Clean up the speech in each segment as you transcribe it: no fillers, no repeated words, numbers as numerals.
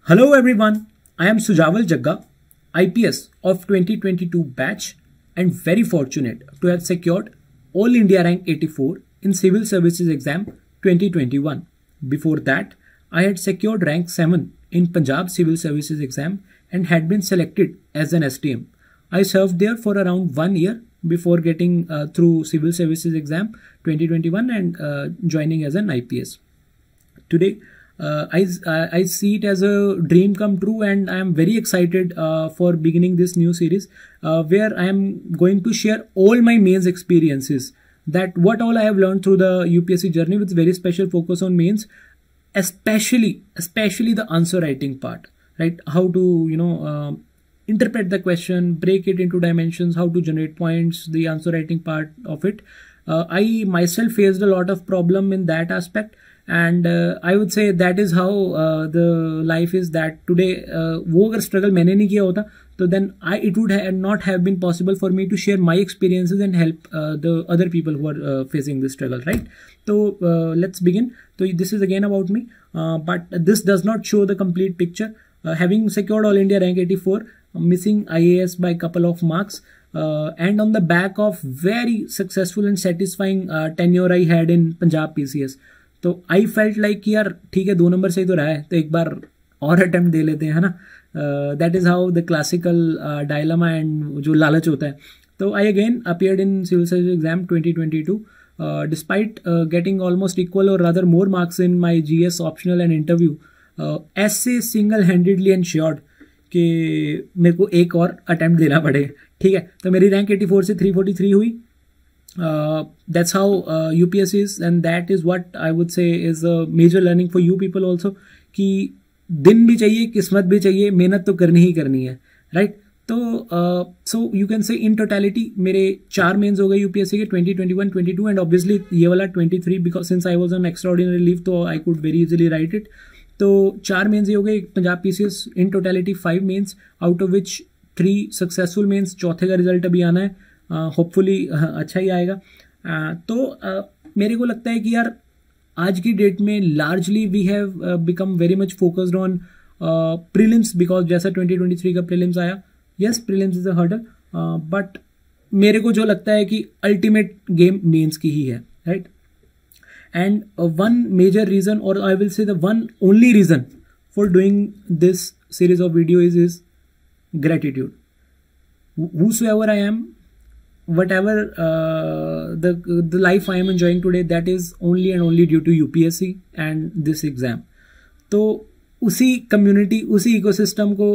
Hello everyone, I am Sujaval Jagga, IPS of 2022 batch and very fortunate to have secured All India rank 84 in Civil Services exam 2021. Before that, I had secured rank 7 in Punjab Civil Services exam and had been selected as an STM. I served there for around 1 year before getting through Civil Services exam 2021 and joining as an IPS. Today, I see it as a dream come true, and I am very excited for beginning this new series where I am going to share all my mains experiences, that what all I have learned through the UPSC journey with very special focus on mains, especially the answer writing part, right? How to interpret the question, break it into dimensions, how to generate points, the answer writing part of it. I myself faced a lot of problem in that aspect, and I would say that is how the life is, that today वो अगर struggle मैंने नहीं किया होता तो then it would not have been possible for me to share my experiences and help the other people who are facing this struggle, right? So let's begin. So this is again about me, but this does not show the complete picture. Having secured All India rank 84, missing IAS by couple of marks, and on the back of very successful and satisfying tenure I had in Punjab PCS. तो आई felt like कि यार ठीक है 2 number से ही तो रहा है तो एक बार और अटेम्प्ट दे लेते हैं, है ना. That is how the classical dilemma and जो लालच होता है. तो I again appeared in civil service exam 2022 despite getting almost equal और rather more marks in my GS optional and interview. ऐसे सिंगल हैंडेडली एंश्योर्ड कि मेरे को एक और अटेम्प्ट देना पड़े. ठीक है, तो मेरी रैंक 84 से 343 हुई. That's how UPSC is, and that is what I would say is a major learning for you people also, कि दिन भी चाहिए, किस्मत भी चाहिए, मेहनत तो करनी ही करनी है, राइट. तो so you can say in totality मेरे 4 मेंस हो गए यूपीएससी के 2021, 22 एंड ऑब्वियसली ये वाला 23 because since I was on extraordinary leave तो I could very easily write it. तो 4 मेंस ये हो गए Punjab PCS. In totality 5 mains out of which 3 successful mains. चौथे का रिजल्ट अभी आना है, होपफुली अच्छा ही आएगा. तो मेरे को लगता है कि यार आज की डेट में largely we have become very much focused on prelims, because जैसा 2023 का प्रीलिम्स आया, yes prelims is a hurdle, but मेरे को जो लगता है कि अल्टीमेट गेम मेंस की ही है, right. And one major reason, और I will say the one only reason for doing this series of video is gratitude. Whosoever I am, whatever the life I am enjoying today, that is only and only due to UPSC and this exam. तो उसी community, उसी ecosystem को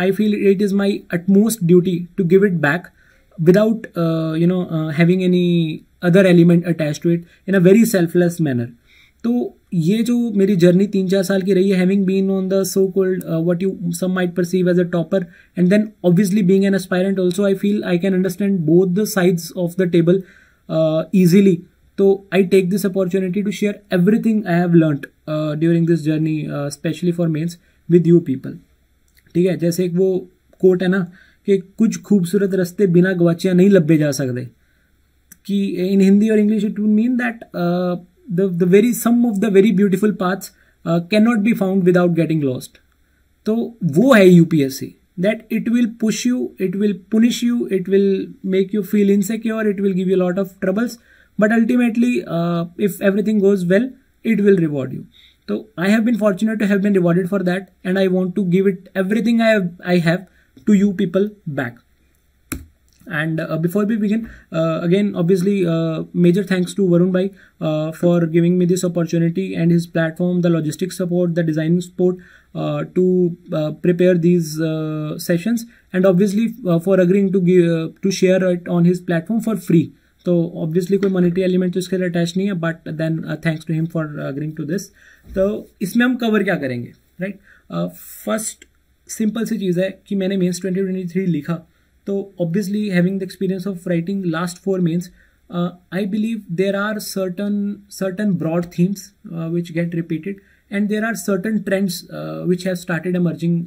I feel it is my utmost duty to give it back without having any other element attached to it in a very selfless manner. तो ये जो मेरी journey 3-4 साल की रही है, having been on the so called what you some might perceive as a topper and then obviously being an aspirant also, I feel I can understand both the sides of the table easily. तो I take this opportunity to share everything I have learned during this journey, specially for mains, with you people. ठीक है, जैसे एक वो coat है ना कि कुछ खूबसूरत रास्ते बिना गवाचिया नहीं लब्बे जा सकते, कि इन हिंदी और English it would mean that the very some of the very beautiful paths cannot be found without getting lost. तो वो है UPSC, that it will push you, it will punish you, it will make you feel insecure, it will give you a lot of troubles, but ultimately if everything goes well, it will reward you. So I have been fortunate to have been rewarded for that, and I want to give it everything I have to you people back. And before we begin, again obviously major thanks to Varun bhai for giving me this opportunity and his platform, the logistics support, the design support to prepare these sessions, and obviously for agreeing to share it on his platform for free. तो obviously कोई monetary element तो इसके लिए attached नहीं है, but then thanks to him for agreeing to this. तो इसमें हम cover क्या करेंगे, right? First simple सी चीज़ है कि मैंने मेंस 2023 लिखा, तो obviously having the experience of writing last 4 mains, I believe there are certain broad themes which get repeated, and there are certain trends which have started emerging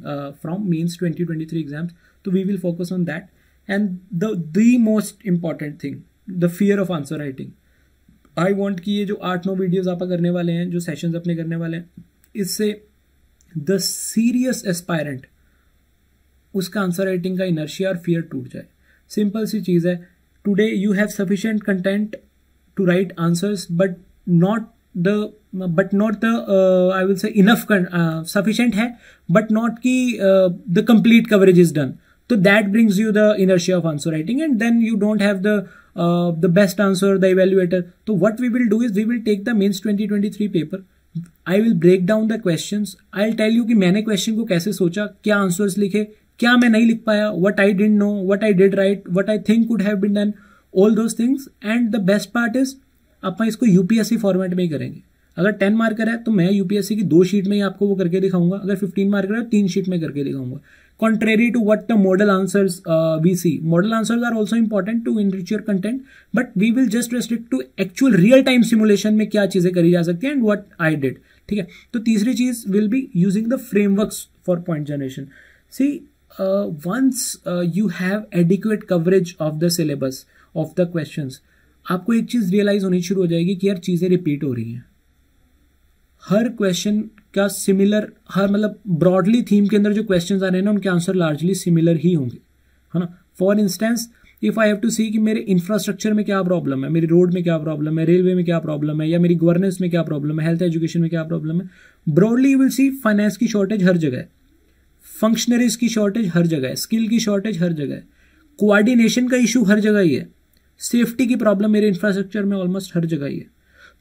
from mains 2023 exams. So we will focus on that, and the most important thing, the fear of answer writing. I want कि ये जो 8-9 videos आप करने वाले हैं, जो sessions अपने करने वाले हैं, इससे द सीरियस एस्पायरेंट, उसका आंसर राइटिंग का इनर्शिया और फियर टूट जाए। सिंपल सी चीज है, today you have sufficient content to write answers not the but not the I will say enough sufficient है, but not कि the complete coverage is done. So that brings you the inertia of answer writing, and then you don't have the best answer, the evaluator. So what we will do is we will take the mains 2023 paper. I will break down the questions. I'll tell you कि मैंने question को कैसे सोचा, क्या answers लिखे, क्या मैं नहीं लिख पाया, what I didn't know, what I did right, what I think could have been done, all those things. And the best part is आप इसको यूपीएससी फॉर्मेट में ही करेंगे। अगर 10 मार्कर है तो मैं यूपीएससी की 2 शीट में ही आपको वो करके दिखाऊंगा, अगर 15 मार्कर है तो 3 शीट में करके दिखाऊंगा। Contrary to what the model answers we see, model answers are also important to enrich your content, but we will just restrict to actual real time simulation में क्या चीजें करी जा सकती है and what I did। ठीक है, तो तीसरी चीज will be using the frameworks for point generation. See, once you have adequate coverage of the syllabus of the questions, आपको एक चीज रियलाइज होनी शुरू हो जाएगी कि यार चीजें रिपीट हो रही हैं। हर क्वेश्चन का सिमिलर, हर मतलब ब्रॉडली थीम के अंदर जो क्वेश्चंस आ रहे हैं ना, उनके आंसर लार्जली सिमिलर ही होंगे, है ना। For instance, if I have to see कि मेरे इंफ्रास्ट्रक्चर में क्या प्रॉब्लम है, मेरी रोड में क्या प्रॉब्लम है, रेलवे में क्या प्रॉब्लम है, या मेरी गवर्नेंस में क्या प्रॉब्लम है, हेल्थ एजुकेशन में क्या प्रॉब्लम है, broadly you will see finance की शॉर्टेज हर जगह है, फंक्शनरीज की शॉर्टेज हर जगह है, स्किल की शॉर्टेज हर जगह है, कोऑर्डिनेशन का इशू हर जगह ही है, सेफ्टी की प्रॉब्लम मेरे इंफ्रास्ट्रक्चर में ऑलमोस्ट हर जगह ही है।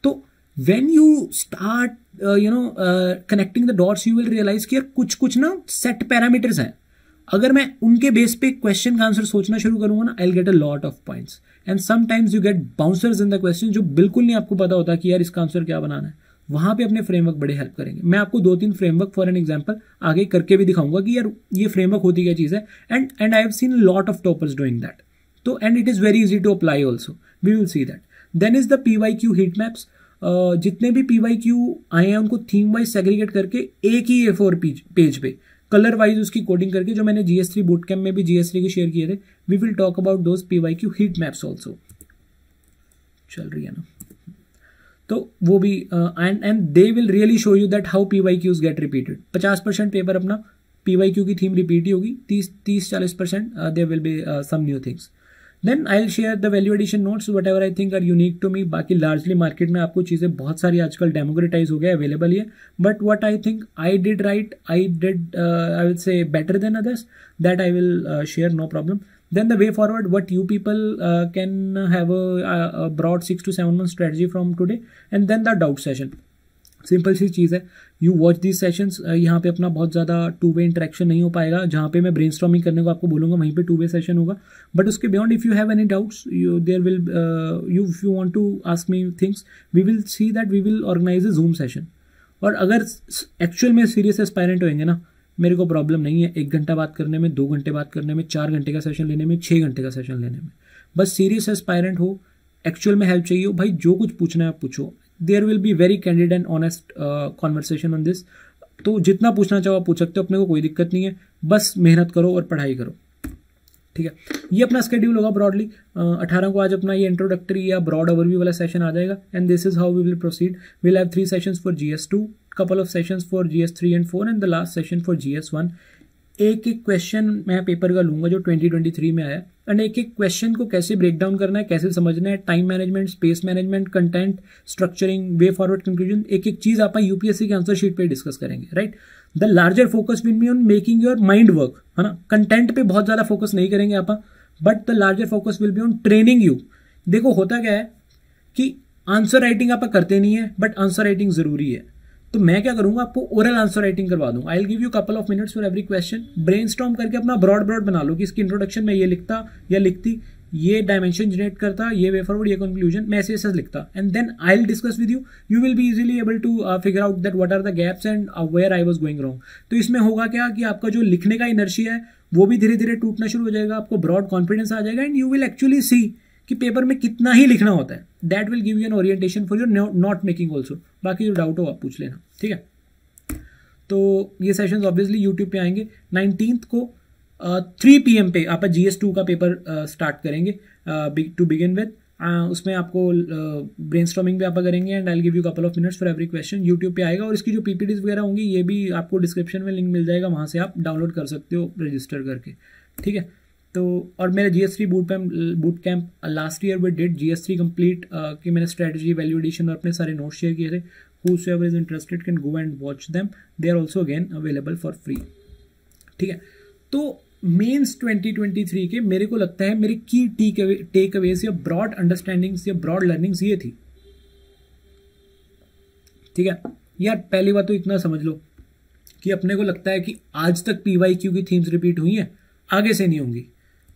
तो when you start connecting the dots, you will realize कि यार कुछ ना सेट पैरामीटर्स हैं, अगर मैं उनके बेस पे क्वेश्चन का आंसर सोचना शुरू करूंगा ना, I will get a lot of points. And sometimes you get bouncers in the question, जो बिल्कुल नहीं आपको पता होता कि यार इसका आंसर क्या बनाना है। वहां पे अपने फ्रेमवर्क बड़े हेल्प करेंगे। मैं आपको 2-3 फ्रेमवर्क फॉर एन एग्जांपल आगे करके भी दिखाऊंगा कि यार ये फ्रेमवर्क होती क्या चीज है, and I have seen lot of toppers doing that. तो and it is very easy to apply also, we will see that. Then is the PYQ heat maps. जितने भी PYQ आए हैं उनको थीम वाइज सेग्रीगेट करके एक ही A4 page पे colour wise उसकी कोडिंग करके, जो मैंने GS3 बूट कैम्प में भी GS3 के शेयर किए थे, we will talk about those PYQ heat maps also. चल रही है ना, तो वो भी and they will really show you that how PYQs get repeated. 50% paper अपना PYQ की थीम रिपीट ही होगी, 30-40% there will be some new things. Then I will share the value addition notes whatever I think are unique to me. बाकी largely market में आपको चीज़ें बहुत सारी आजकल डेमोक्रेटाइज हो गया, अवेलेबल है, but what I think I did right, I will say better than others, that I will share, no problem. Then the way forward, what you people can have a broad 6 to 7 month strategy from today, and then the doubt session. Simple सी चीज़ है, you watch these sessions. यहाँ पे अपना बहुत ज़्यादा two way interaction नहीं हो पाएगा, जहाँ पे मैं ब्रेनस्टॉर्मिंग करने को आपको बोलूँगा वहीं पे 2-वे सेशन होगा। बट उसके beyond if you have any doubts, there will you if you want to ask me things, we will see that we will organize a Zoom session. और अगर एक्चुअल में सीरियस एस्पायरेंट होंगे ना, मेरे को problem नहीं है 1 घंटा बात करने में, 2 घंटे बात करने में, 4 घंटे का सेशन लेने में, 6 घंटे का सेशन लेने में। बस सीरियस एस्पायरेंट हो, एक्चुअल में हेल्प चाहिए हो, भाई जो कुछ पूछना है आप पूछो। There will be very candid and honest conversation on this. तो जितना पूछना चाहो आप पूछ सकते हो, अपने को कोई दिक्कत नहीं है, बस मेहनत करो और पढ़ाई करो। ठीक है, ये अपना स्केड्यूल होगा ब्रॉडली। 18 को आज अपना ये इंट्रोडक्टरी या ब्रॉड ओवरव्यू वाला सेशन आ जाएगा, and this is how we will proceed. Will have 3 sessions for GS2, couple of sessions for GS3 and 4, and the last session for GS1। एक क्वेश्चन मैं पेपर का लूंगा जो 2023 में आया, एंड एक क्वेश्चन को कैसे ब्रेक डाउन करना है, कैसे समझना है, time management, space management, content structuring, वे फॉरवर्ड कंक्लूजन, एक चीज आप यूपीएससी के आंसर शीट पे डिस्कस करेंगे, right. The larger focus will be on making your mind work, है ना। कंटेंट पे बहुत ज्यादा फोकस नहीं करेंगे आप, but the larger focus will be on training you. देखो होता क्या है कि आंसर राइटिंग आप करते नहीं है, बट आंसर राइटिंग जरूरी है। तो मैं क्या करूंगा, आपको ओरल आंसर राइटिंग करवा दूंगा। I will give you couple of minutes for every question. Brainstorm करके अपना ब्रॉड बना लो कि इसकी इंट्रोडक्शन में ये लिखता या लिखती, ये डायमेंशन जनरेट करता, ये वे फॉरवर्ड, ये कंक्लूजन, मैं ऐसे लिखता, and then I will discuss with you. You will be easily able to figure out that what are the gaps and where I was going wrong. तो इसमें होगा क्या कि आपका जो लिखने का इनर्शिया है वो भी धीरे धीरे टूटना शुरू हो जाएगा, आपको ब्रॉड कॉन्फिडेंस आ जाएगा, and you will actually see कि पेपर में कितना ही लिखना होता है। That will give you an orientation for your note making also. बाकी जो डाउट हो आप पूछ लेना, ठीक है। तो ये सेशंस ऑब्वियसली यूट्यूब पे आएंगे। 19th को 3 PM पे आप GS2 का पेपर स्टार्ट करेंगे टू बिगिन विद। उसमें आपको ब्रेनस्टॉर्मिंग भी आप करेंगे and I give you couple of minutes for every question. YouTube पे आएगा और इसकी जो पीपीटीज वगैरह होंगी ये भी आपको डिस्क्रिप्शन में लिंक मिल जाएगा, वहाँ से आप डाउनलोड कर सकते हो रजिस्टर करके, ठीक है। तो और मेरा GS3 boot camp last year we did GS3 complete कि मैंने स्ट्रेटजी, वैल्यू एडिशन और अपने सारे नोट्स शेयर किए थे। whosoever is interested can go and watch them, they are also again available for free, ठीक है। तो मेंस 2023 के मेरे को लगता है मेरी की टेक अवेज या ब्रॉड अंडरस्टैंडिंग्स या ब्रॉड लर्निंग्स ये थी, ठीक है यार। पहली बात तो इतना समझ लो कि अपने को लगता है कि आज तक PYQ की थीम्स रिपीट हुई हैं, आगे से नहीं होंगी,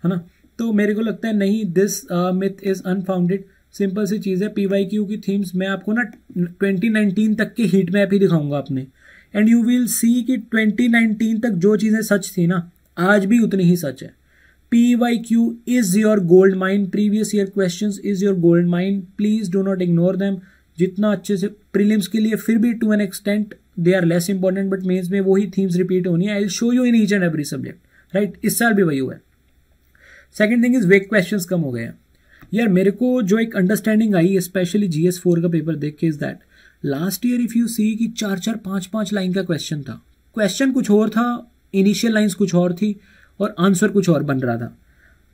है ना। तो मेरे को लगता है नहीं, this myth is unfounded. Simple सी चीज़ है, PYQ की थीम्स मैं आपको ना 2019 तक के हीट मैप ही दिखाऊंगा अपने, एंड यू विल सी कि 2019 तक जो चीज़ें सच थी ना आज भी उतनी ही सच है। PYQ is your gold mine, previous year questions is your gold mine, please do not ignore them. जितना अच्छे से प्रीलिम्स के लिए फिर भी to an extent they are less important, but mains में वही थीम्स रिपीट होनी है। I will show you in each and every subject, right. इस साल भी वही हुआ है। Second thing is weak questions कम हो गए हैं यार। मेरे को जो एक अंडरस्टैंडिंग आई स्पेशली GS4 का पेपर देख के is that last year if you see कि 4-4, 5-5 लाइन का क्वेश्चन था, क्वेश्चन कुछ और था, इनिशियल लाइंस कुछ और थी और आंसर कुछ और बन रहा था।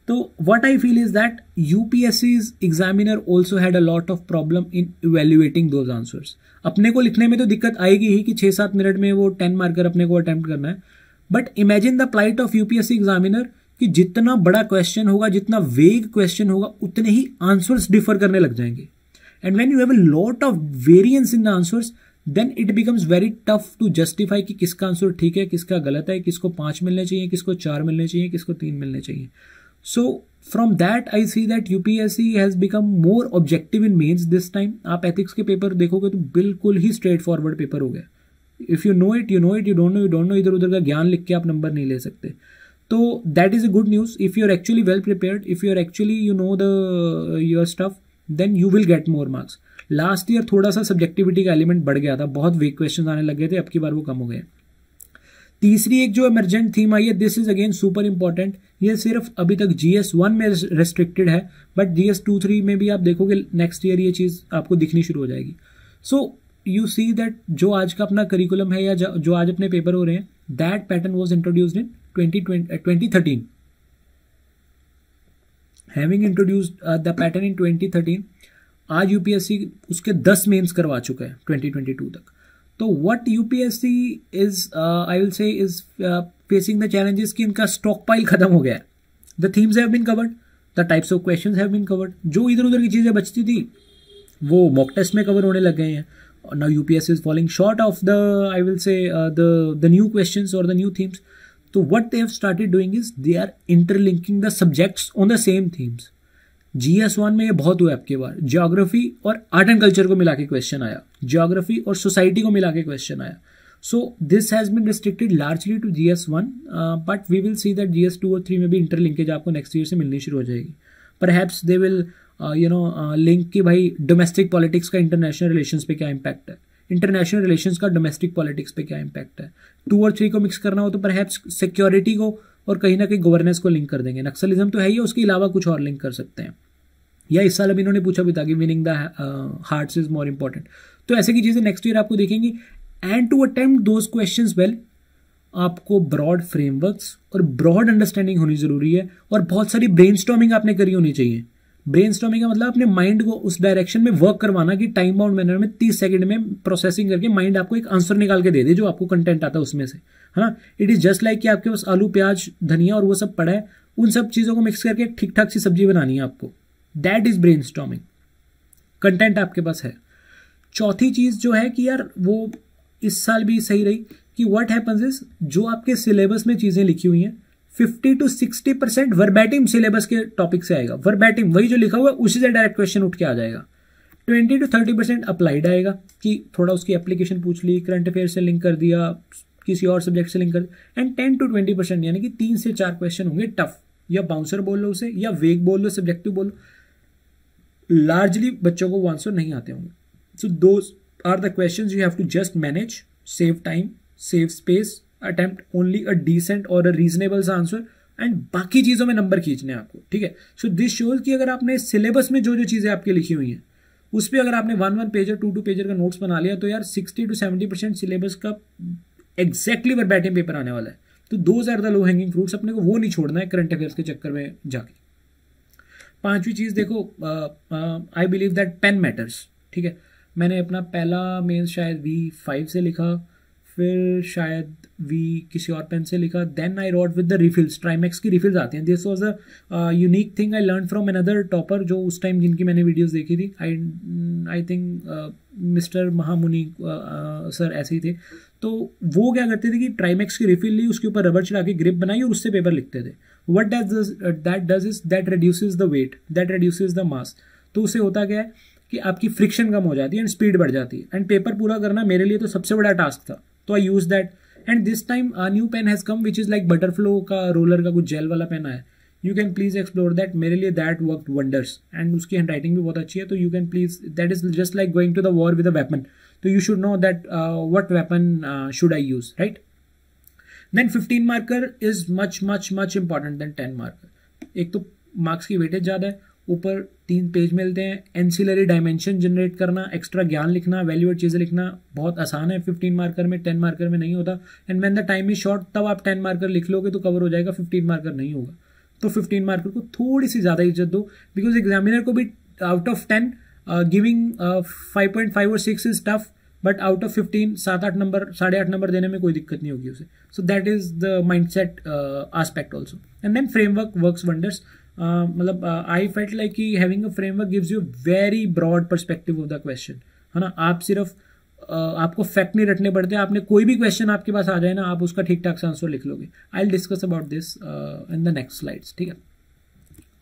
तो what I feel is that UPSC's examiner also had a lot of problem in evaluating those answers. अपने को लिखने में तो दिक्कत आएगी ही कि 6-7 मिनट में वो 10 मार्कर अपने को अटेम्प्ट करना है, but imagine the plight of UPSC examiner कि जितना बड़ा क्वेश्चन होगा, जितना वेग क्वेश्चन होगा, उतने ही आंसर्स डिफर करने लग जाएंगे। And when you have a lot of variance in the answers then it becomes very tough to justify कि किसका आंसर ठीक है, किसका गलत है, किसको 5 मिलने चाहिए, किसको 4 मिलने चाहिए, किसको 3 मिलने चाहिए। So from that I see that UPSC has become more objective in mains this time. आप एथिक्स के पेपर देखोगे तो बिल्कुल ही स्ट्रेट फॉरवर्ड पेपर हो गया। If you know it you know it, you don't know you don't know. इधर उधर का ज्ञान लिख के आप नंबर नहीं ले सकते। तो that is a good news. If you are actually well prepared, if you are actually you know the your stuff, then you will get more marks. Last year थोड़ा सा सब्जेक्टिविटी का एलिमेंट बढ़ गया था, बहुत वीक क्वेश्चन आने लग गए थे, अब की बार वो कम हो गए। तीसरी एक जो इमरजेंट थीम आई है, this is again super important. ये सिर्फ अभी तक GS1 में रेस्ट्रिक्टेड है, बट GS2-3 में भी आप देखोगे नेक्स्ट ईयर ये चीज आपको दिखनी शुरू हो जाएगी। सो यू सी दैट जो आज का अपना करिकुलम है या जो आज अपने पेपर हो रहे हैं, that pattern was introduced in 2013. Having introduced the pattern in 2013, आज UPSC उसके 10 मेंस करवा चुका है 2022 तक। तो what UPSC is I will say is facing the challenges कि इनका स्टॉक पाइल खत्म हो गया है। The themes have been covered, the types of questions have been covered, जो इधर उधर की चीजें बचती थी वो मॉक टेस्ट में कवर होने लग गए हैं। Now UPSC is falling short of the I will say the new questions or the new themes. So what they have started doing is they are interlinking the subjects on the same themes. GS1 में ये बहुत हुआ आपके बार, geography और art and culture को मिला के question आया, ज्योग्राफी और सोसाइटी को मिला के क्वेश्चन आया। So this has been restricted largely to GS1, but we will see that GS2 और 3 में भी इंटरलिंकेज आपको नेक्स्ट ईयर से मिलनी शुरू हो जाएगी। परहैप्स दे विल लिंक कि भाई डोमेस्टिक पॉलिटिक्स का इंटरनेशनल रिलेशंस पे क्या इम्पैक्ट है, इंटरनेशनल रिलेशंस का डोमेस्टिक पॉलिटिक्स पे क्या इम्पैक्ट है। 2 और 3 को मिक्स करना हो तो परहैप्स सिक्योरिटी को और कहीं ना कहीं गवर्नेंस को लिंक कर देंगे। नक्सलिज्म तो है ही, उसके अलावा कुछ और लिंक कर सकते हैं। या इस साल अभी इन्होंने पूछा भी था कि winning the hearts is more important. तो ऐसे की चीजें नेक्स्ट ईयर आपको देखेंगी। And to attempt those questions well, आपको ब्रॉड फ्रेमवर्क्स और ब्रॉड अंडरस्टैंडिंग होनी जरूरी है, और बहुत सारी ब्रेनस्टॉर्मिंग आपने करी होनी चाहिए। ब्रेनस्टॉर्मिंग का मतलब अपने माइंड को उस डायरेक्शन में वर्क करवाना कि टाइम बाउंड मैनर में 30 सेकंड में प्रोसेसिंग करके माइंड आपको एक आंसर निकाल के दे दे जो आपको कंटेंट आता है उसमें से, है ना। इट इज जस्ट लाइक कि आपके पास आलू, प्याज, धनिया और वो सब पड़ा है, उन सब चीजों को मिक्स करके ठीक ठाक सी सब्जी बनानी है आपको। That is brainstorming. कंटेंट आपके पास है। चौथी चीज जो है कि यार वो इस साल भी सही रही कि व्हाट हैपेंस इज, जो आपके सिलेबस में चीजें लिखी हुई हैं 50 to 60% वर्बैटिम सिलेबस के टॉपिक से आएगा। वर्बैटिम वही जो लिखा हुआ है उसी से डायरेक्ट क्वेश्चन उठ के आ जाएगा। 20 to 30% अप्लाइड आएगा कि थोड़ा उसकी एप्लीकेशन पूछ ली, करंट अफेयर से लिंक कर दिया, किसी और सब्जेक्ट से लिंक कर दिया। एंड 10 to 20% यानी कि 3 से 4 क्वेश्चन होंगे टफ, या बाउंसर बोल लो उसे, या वेग बोल लो, सब्जेक्टिव बोल लो। लार्जली बच्चों को वो आंसर नहीं आते होंगे। So those are the questions you have to just manage, save time, save space, attempt only a decent or a reasonable answer and बाकी चीज़ों में नंबर खींचने हैं आपको, ठीक है। सो दिस शोज कि अगर आपने सिलेबस में जो जो चीज़ें आपकी लिखी हुई हैं उस पर अगर आपने 1 पेजर 2 पेजर का नोट्स बना लिया तो यार 60 to 70% सिलेबस का एग्जैक्टली वर्बैटिम पेपर आने वाला है। तो दो ज़्यादा लो हैंगिंग फ्रूट्स अपने को वो नहीं छोड़ना है करंट अफेयर्स के चक्कर में जाके। पांचवी चीज़ देखो, I believe that pain matters, ठीक है। मैंने अपना पहला मेंस शायद V5 से लिखा, फिर शायद किसी और पेन से लिखा, then I wrote with the refills, Trimax की रिफिल्स आती हैं। This was a unique thing I learn from another topper जो उस टाइम जिनकी मैंने वीडियोस देखी थी। I think mister Mahamuni sir ऐसे ही थे। तो वो क्या करते थे कि ट्राइमेक्स की रिफिल ली, उसके ऊपर रबर चढ़ा के ग्रिप बनाई और उससे पेपर लिखते थे। What that does is that reduces the weight, that reduces the mass. तो उससे होता क्या है कि आपकी फ्रिक्शन कम हो जाती है एंड स्पीड बढ़ जाती है। एंड पेपर पूरा करना मेरे लिए तो सबसे बड़ा टास्क था, तो I use that. And this time a new pen has come which is like Butterflow का रोलर का कुछ जेल वाला पेन है। You can please explore that, मेरे लिए दैट वर्क वंडर्स। एंड उसकी हैंड राइटिंग भी बहुत अच्छी है, तो you can please, that is just like going to the war with a weapon, तो you should know that what weapon should I use, right. Then 15 marker is much much much important than 10 marker. एक तो marks की weightage ज़्यादा है, ऊपर 3 page मिलते हैं, ancillary dimension generate करना, एक्स्ट्रा ज्ञान लिखना, वैल्यूएड चीज़ें लिखना बहुत आसान है 15 मार्कर में, 10 मार्कर में नहीं होता। And when the time is short तब आप 10 मार्कर लिख लोगे तो कवर हो जाएगा, 15 मार्कर नहीं होगा। तो 15 मार्कर को थोड़ी सी ज़्यादा इज्जत दो, बिकॉज एग्जामिनर को भी आउट ऑफ 10 गिविंग 5.5 और 6 is tough, but out of 15 7-8 number 8.5 number देने में कोई दिक्कत नहीं होगी उसे। So that is the mindset aspect also. And then framework works wonders. मतलब आई फेल्ट लाइक कि having a framework gives you very broad perspective of the question, है ना। आप सिर्फ आपको फैक्ट नहीं रटने पड़ते, आपने कोई भी क्वेश्चन आपके पास आ जाए ना, आप उसका ठीक ठाक से आंसर लिख लोगे। आई will discuss about this in the next slides, ठीक है।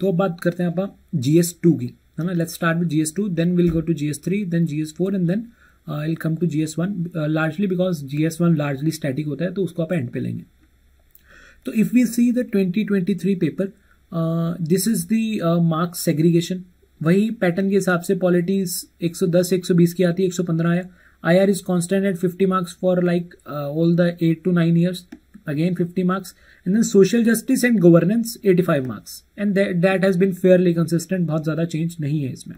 तो अब बात करते हैं आप GS2 की, है ना। Let's start with GS2, then will go to GS3, then GS4 and then I'll come to GS1 largely because GS1 largely static होता है, तो उसको आप एंड पे लेंगे। तो if we see the 2023 paper, this is the marks segregation। वही pattern के हिसाब से पॉलिटीज 110 120 की आती है, 115 आया। IR is constant at 50 marks for like all the 8 to 9 years, again 50 marks, and then social justice and governance 85 marks, and that has been fairly consistent, बहुत ज़्यादा चेंज नहीं है इसमें।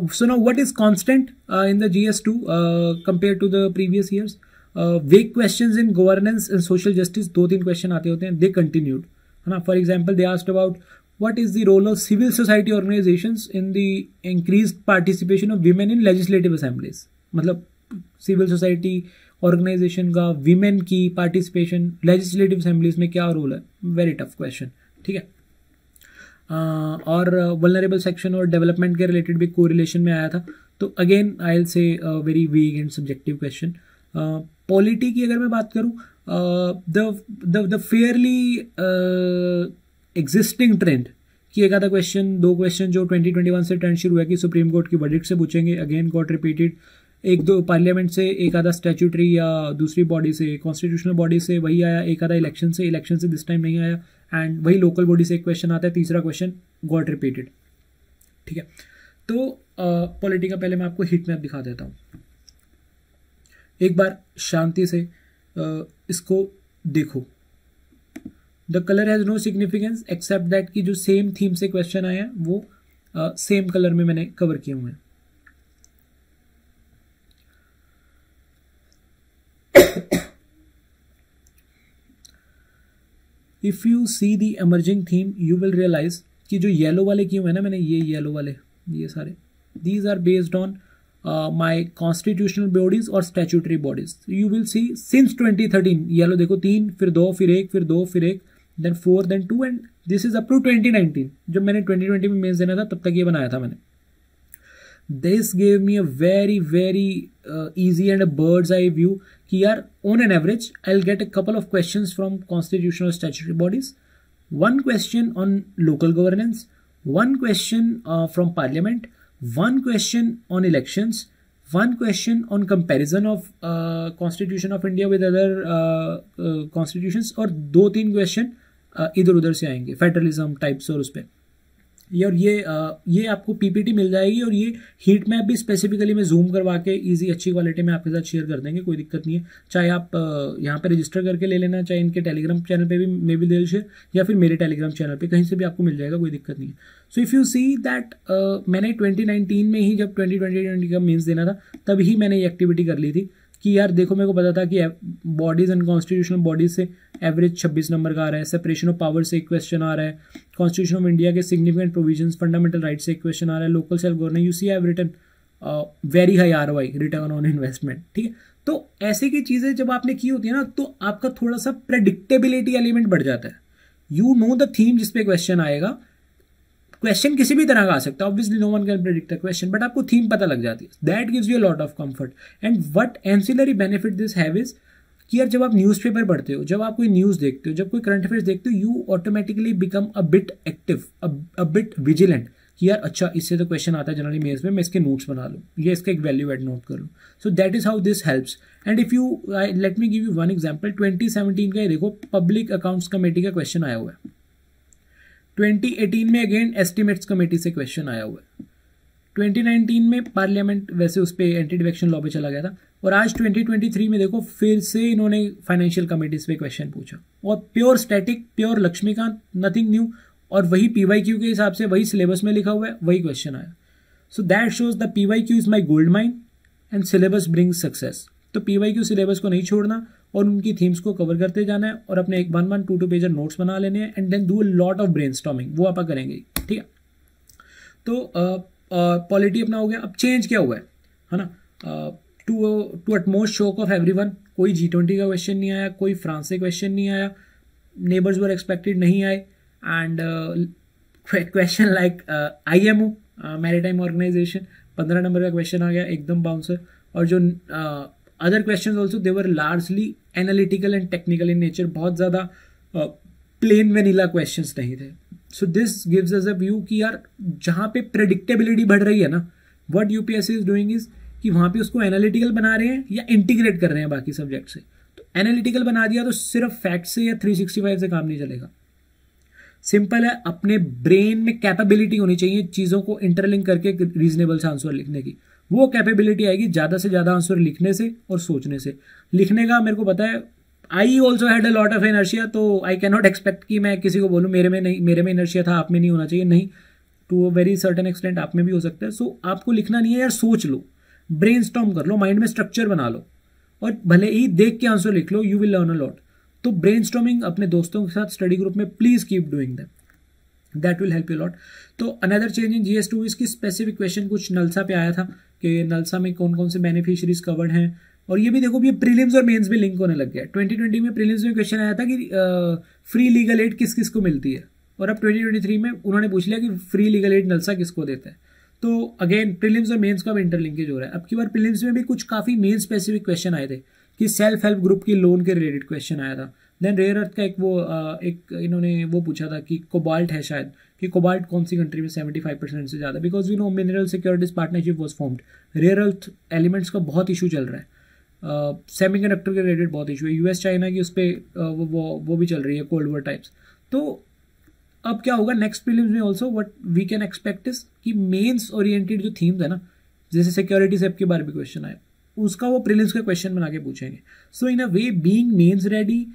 So now what is constant in the GS2 compared to the previous years? Vague questions in governance and social justice, 2-3 question आते होते हैं, they continued, है ना। For example, they asked about what is the role of civil society organizations in the increased participation of women in legislative assemblies। मतलब civil society organisation का women की participation legislative assemblies में क्या role है, very tough question, ठीक है। और vulnerable section और डेवलपमेंट के रिलेटेड भी कोरिलेशन में आया था, तो अगेन आई विल से very weak and subjective question. Polity की अगर मैं बात करूं, द फेयरली एग्जिस्टिंग ट्रेंड कि एक आधा क्वेश्चन 2 क्वेश्चन जो 2021 से ट्रेंड शुरू है कि सुप्रीम कोर्ट की वर्डिक्ट से पूछेंगे, अगेन गॉट रिपीटेड। 1-2 पार्लियामेंट से, एक आधा स्टैट्यूटरी या दूसरी बॉडी से, कॉन्स्टिट्यूशनल बॉडी से वही आया, एक आधा इलेक्शन से दिस टाइम नहीं आया, एंड वही लोकल बॉडी से एक क्वेश्चन आता है, तीसरा क्वेश्चन गॉट रिपीटेड, ठीक है। तो पॉलिटी का पहले मैं आपको हीट मैप दिखा देता हूँ, एक बार शांति से इसको देखो। The colour has no significance except that कि जो सेम थीम से क्वेश्चन आए हैं वो सेम कलर में मैंने कवर किए हुए हैं। If you see the emerging theme you will realize कि जो येलो वाले किए हुए हैं ना मैंने, ये येलो वाले, ये सारे, these are based on my constitutional bodies और statutory bodies. You will see since 2013, yellow देखो 3, फिर 2, फिर 1, फिर 2, फिर 1, then 4, then 2, and this is up to 2019। जब मैंने 2020 में मेंस देना था तब तक ये बनाया था मैंने। This gave me a very easy and a bird's eye view कि यार on an average I'll get a couple of questions from constitutional statutory bodies, 1 question on local governance, 1 question from parliament, 1 question on elections, 1 question on comparison of constitution of India with other constitutions, और 2-3 question इधर उधर से आएंगे federalism types और उस पर। और ये आपको पीपीटी मिल जाएगी, और ये हीट मैप भी स्पेसिफिकली मैं जूम करवा के इजी अच्छी क्वालिटी में आपके साथ शेयर कर देंगे, कोई दिक्कत नहीं है। चाहे आप यहाँ पे रजिस्टर करके ले लेना, चाहे इनके टेलीग्राम चैनल पे भी मे बी दे शेयर, या फिर मेरे टेलीग्राम चैनल पे कहीं से भी आपको मिल जाएगा, कोई दिक्कत नहीं है। So if you see that मैंने 2019 में ही, जब 2020 का मीन्स देना था, तभी मैंने ये एक्टिविटी कर ली थी कि यार देखो मेरे को पता था कि बॉडीज एंड कॉन्स्टिट्यूशनल बॉडीज से एवरेज 26 नंबर का आ रहा है, सेपरेशन ऑफ पावर से एक क्वेश्चन आ रहा है, कॉन्स्टिट्यूशन ऑफ इंडिया के सिग्निफिकेंट प्रोविजंस फंडामेंटल राइट से एक क्वेश्चन आ रहा है, local self governance, you see have written very high ROI, return on investment, ठीक है। तो ऐसे की चीजें जब आपने की होती है ना, तो आपका थोड़ा सा प्रेडिक्टेबिलिटी एलिमेंट बढ़ जाता है। यू नो द थीम जिसपे क्वेश्चन आएगा, क्वेश्चन किसी भी तरह का आ सकता है, obviously no one can predict the question, but आपको थीम पता लग जाती है, that gives you a lot of comfort. And what ancillary benefit this have is कि यार जब आप न्यूज़पेपर पढ़ते हो, जब आप कोई न्यूज़ देखते हो, जब कोई करंट अफेयर्स देखते हो, you automatically become a bit active, a bit vigilant कि यार अच्छा इससे तो क्वेश्चन आता है जनरली मेंस में, मैं इसके नोट्स बना लूँ, ये इसका एक वैल्यू एड नोट कर लूँ। सो that is how this helps. And if you let me give you one example, 2017 का ये देखो, पब्लिक अकाउंट्स कमेटी का क्वेश्चन आया हुआ है। 2018 में अगेन एस्टिमेट्स कमेटी से क्वेश्चन आया हुआ है। 2019 में पार्लियामेंट वैसे उस पर एंटी डिफेक्शन लॉ पे चला गया था, और आज 2023 में देखो फिर से इन्होंने फाइनेंशियल कमेटीज पे क्वेश्चन पूछा, और pure static, pure Laxmikanth, nothing new, और वही PYQ के हिसाब से वही सिलेबस में लिखा हुआ है, वही क्वेश्चन आया। So that shows the PYQ is my gold mine and syllabus brings success. तो PYQ सिलेबस को नहीं छोड़ना और उनकी थीम्स को कवर करते जाना है, और अपने 1 2 पेजर नोट्स बना लेने हैं, and then do a lot of brainstorming, वो आप करेंगे, ठीक है। तो पॉलिटी अपना हो गया। अब चेंज क्या हुआ है ना, to utmost shock of everyone, कोई G20 का क्वेश्चन नहीं आया, कोई फ्रांस से क्वेश्चन नहीं आया, नेबर्स वर एक्सपेक्टेड नहीं आए, and question like IMO maritime organisation 15 number का क्वेश्चन आ गया, एकदम बाउंसर। और जो other question also they were largely analytical and technical in nature, बहुत ज़्यादा प्लेन वेनिला क्वेश्चंस नहीं थे। So this gives us a view कि यार जहाँ पे प्रेडिक्टेबिलिटी बढ़ रही है ना, what UPSC is doing is कि वहाँ पे उसको एनालिटिकल बना रहे हैं या इंटीग्रेट कर रहे हैं बाकी सब्जेक्ट से। तो एनालिटिकल बना दिया तो सिर्फ फैक्ट से या 365 से काम नहीं चलेगा। सिंपल है, अपने ब्रेन में कैपेबिलिटी होनी चाहिए चीज़ों को इंटरलिंक करके रीजनेबल सा आंसर लिखने की। वो कैपेबिलिटी आएगी ज़्यादा से ज़्यादा आंसर लिखने से और सोचने से। लिखने का मेरे को पता है, I also had a lot of inertia, तो आई कैन नॉट एक्सपेक्ट कि मैं किसी को बोलूँ मेरे में नहीं, मेरे में इनर्शिया था आप में नहीं होना चाहिए, नहीं, to a very certain extent आप में भी हो सकता है। सो आपको लिखना नहीं है यार, सोच लो, ब्रेनस्टॉर्म कर लो, माइंड में स्ट्रक्चर बना लो, और भले ही देख के आंसर लिख लो, you will learn a lot. तो ब्रेनस्टॉर्मिंग अपने दोस्तों के साथ स्टडी ग्रुप में please keep doing that, that will help you lot. तो अनदर चेंज इन GS2 इसकी स्पेसिफिक क्वेश्चन कुछ नलसा पे आया था कि नलसा में कौन कौन से बेनिफिशियरीज कवर्ड हैं, और ये भी देखो ये प्रीलिम्स और मेंस भी लिंक होने लग गया। 2020 में प्रीलिम्स में क्वेश्चन आया था कि फ्री लीगल एड किस किस को मिलती है, और अब 2023 में उन्होंने पूछ लिया कि फ्री लीगल एड नलसा किसको देता है। तो अगेन प्रीलिम्स और मेंस का भी इंटरलिंकेज हो रहा है। अब की बार प्रीलिम्स में भी कुछ काफी मेन स्पेसिफिक क्वेश्चन आए थे कि सेल्फ हेल्प ग्रुप की लोन के रिलेटेड क्वेश्चन आया था। देन रेयर अर्थ का एक इन्होंने वो पूछा था कि कोबाल्ट है शायद, कि कोबाल्ट कौन सी कंट्री में 75% से ज़्यादा, because we know mineral securities partnership was formed. Rare earth elements का बहुत इशू चल रहा है, सेमीकंडक्टर के रिलेटेड बहुत इशू है, US चाइना की उस पर वो भी चल रही है, कोल्ड वॉर टाइप्स। तो अब क्या होगा नेक्स्ट प्रीलिम्स में also what we can expect is कि मेंस ओरिएंटेड जो थीम्स है ना, जैसे सिक्योरिटी सेप के बारे में क्वेश्चन आए, उसका वो प्रीलिम्स का क्वेश्चन बना के पूछेंगे। So in a way being mains ready,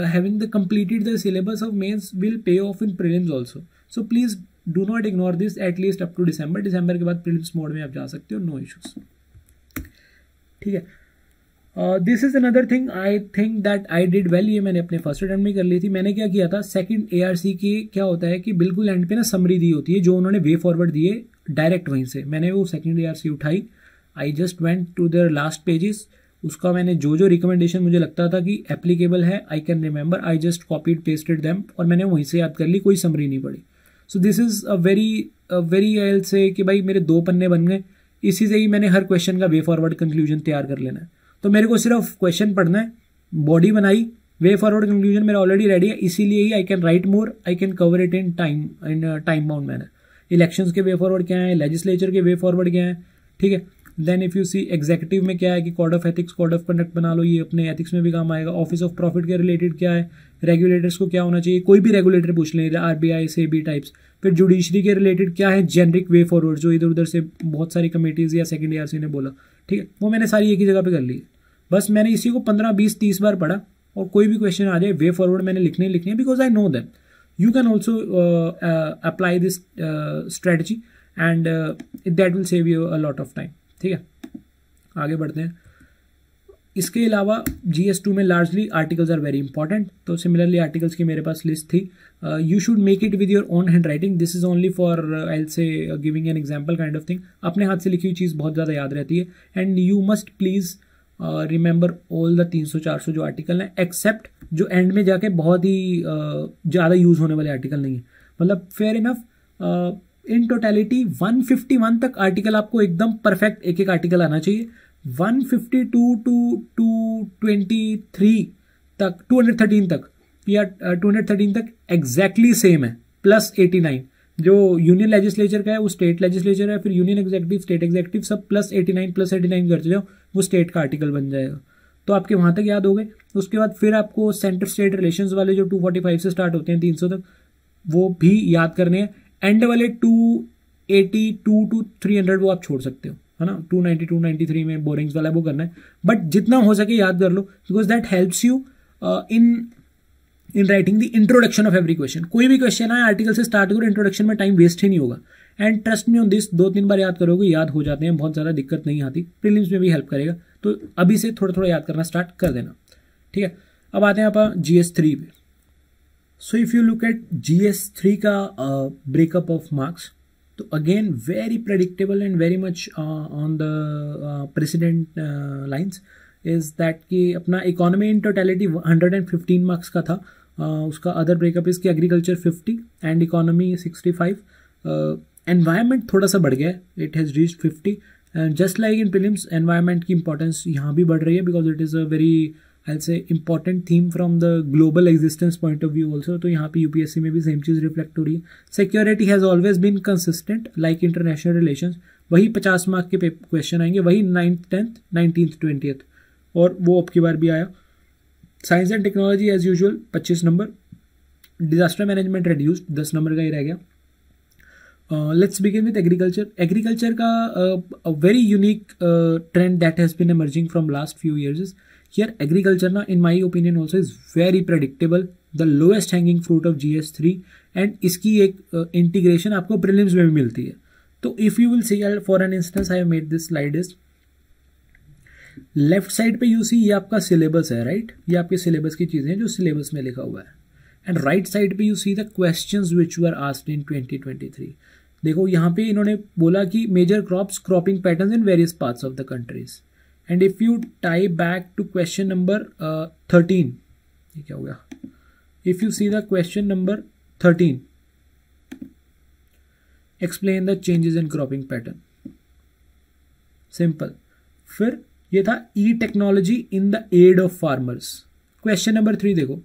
having the completed the syllabus of mains will pay off in prelims also. So please do not ignore this at least up to December. December के बाद prelims mode में आप जा सकते हो, no issues. ठीक है, this is another thing I think that I did well. ये मैंने अपने फर्स्ट अटेम्प्ट में कर ली थी। मैंने क्या किया था, सेकंड ARC की क्या होता है कि बिल्कुल एंड पे ना समरी दी होती है, जो उन्होंने वे फॉरवर्ड दिए डायरेक्ट वहीं से। मैंने वो सेकंड ARC उठाई, I just went to their last pages, उसका मैंने जो जो रिकमेंडेशन मुझे लगता था कि एप्लीकेबल है, I can remember, I just copied pasted them, और मैंने वहीं से याद कर ली, कोई समरी नहीं पड़ी। So this is a very I will से कि भाई मेरे 2 पन्ने बन गए, इसी से ही मैंने हर क्वेश्चन का वे फॉरवर्ड कंक्लूजन तैयार कर लेना है। तो मेरे को सिर्फ क्वेश्चन पढ़ना है, बॉडी बनाई, वे फॉरवर्ड कंक्लूजन मेरा ऑलरेडी रेडी है, इसीलिए ही I can write more, I can cover it in time bound manner. Elections के वे फॉरवर्ड क्या है, लेजिस्लेचर के वे फॉरवर्ड क्या है, ठीक है, then if you see executive में क्या है कि code of ethics, code of conduct बना लो, ये अपने एथिक्स में भी काम आएगा। ऑफिस ऑफ प्रॉफिट के रिलेटेड क्या है, रेगुलेटर्स को क्या होना चाहिए, कोई भी रेगुलेटर पूछ लें, आरबीआई, सेबी टाइप्स। फिर जुडिशरी के रिलेटेड क्या है, जेनरिक वे फॉरवर्ड, जो इधर उधर से बहुत सारी कमेटीज या सेकंड ईयर ने बोला, ठीक है, वो मैंने सारी एक ही जगह पे कर ली है। बस मैंने इसी को 15, 20, 30 बार पढ़ा और कोई भी क्वेश्चन आ जाए वे फॉरवर्ड मैंने लिखने हैं because I know them. You can also apply this strategy and that will save you a lot of time. ठीक है, आगे बढ़ते हैं। इसके अलावा GS2 में largely articles are very important, तो सिमिलरली आर्टिकल्स की मेरे पास लिस्ट थी। You should make it with your own handwriting, this is only for I will say giving an example kind of thing. अपने हाथ से लिखी हुई चीज़ बहुत ज़्यादा याद रहती है and you must please remember all the 300-400 जो आर्टिकल हैं, एक्सेप्ट जो एंड में जाके बहुत ही ज़्यादा यूज होने वाले आर्टिकल नहीं है। मतलब फेयर इनफ इन टोटलिटी 151 तक आर्टिकल आपको एकदम परफेक्ट एक एक आर्टिकल आना चाहिए। 152 टू 223 तक, 213 तक या 213 तक एग्जैक्टली सेम है, प्लस 89 जो यूनियन लेजिस्लेचर का है वो स्टेट लेजिस्लेचर है, फिर यूनियन एग्जीक्यूटिव, स्टेट एग्जीक्यूटिव, सब प्लस 89 करते जाओ, वो स्टेट का आर्टिकल बन जाएगा। तो आपके वहां तक याद हो गए। उसके बाद फिर आपको सेंटर स्टेट रिलेशंस वाले जो 245 से स्टार्ट होते हैं 300 तक, वो भी याद करने हैं। एंड वाले 282 टू 300 वो आप छोड़ सकते हो, है ना। 290, 293 में बोरिंग्स वाला वो करना है, बट जितना हो सके याद कर लो because that helps you in writing the introduction of every question. कोई भी क्वेश्चन आए आर्टिकल से स्टार्ट करो, इंट्रोडक्शन में टाइम वेस्ट ही नहीं होगा। And trust me on this, 2-3 बार याद करोगे याद हो जाते हैं, बहुत ज़्यादा दिक्कत नहीं आती। प्रीलिम्स में भी हेल्प करेगा, तो अभी से थोड़ा थोड़ा याद करना स्टार्ट कर देना। ठीक है, अब आते हैं आप GS3 पे। So if you look at GS3 का ब्रेकअप ऑफ मार्क्स, तो again very predictable and very much on the president lines is that कि अपना इकोनॉमी इन टोटलिटी 115 मार्क्स का था। उसका अदर ब्रेकअप इसकी एग्रीकल्चर 50 एंड इकोनॉमी 65। एनवायरनमेंट थोड़ा सा बढ़ गया है, it has reached 50 and just like in prelims environment की इंपॉर्टेंस यहाँ भी बढ़ रही है because it is a very I say important theme from the global existence point of view also. तो यहाँ पे UPSC में भी सेम चीज़ रिफ्लेक्ट हो रही है। Security has always been consistent like international relations, वही 50 मार्क के क्वेश्चन आएंगे, वही 9th, 10th, 19th, 20th, और वो अब की बार भी आया। Science and technology as usual 25 number, disaster management reduced 10 number का ही रह गया। Let's begin with agriculture. Agriculture का very unique trend that has been emerging from last few years is here agriculture ना in my opinion also is very predictable, the lowest hanging fruit of GS3 and इसकी एक integration आपको prelims में भी मिलती है। तो if you will C for an instance I have made this slide is left side पे you सी ये आपका सिलेबस है, राइट, ये आपके सिलेबस की चीजें जो सिलेबस में लिखा हुआ है। एंड राइट साइड पे you see the questions which were asked in 2023। देखो यहाँ पे इन्होंने बोला कि major crops, cropping patterns in various parts of the countries. And if you tie back to question number 13, ये क्या हो गया, if you see the question number 13, explain the changes in cropping pattern, simple. फिर ये था e technology in the aid of farmers. Question number 3 देखो,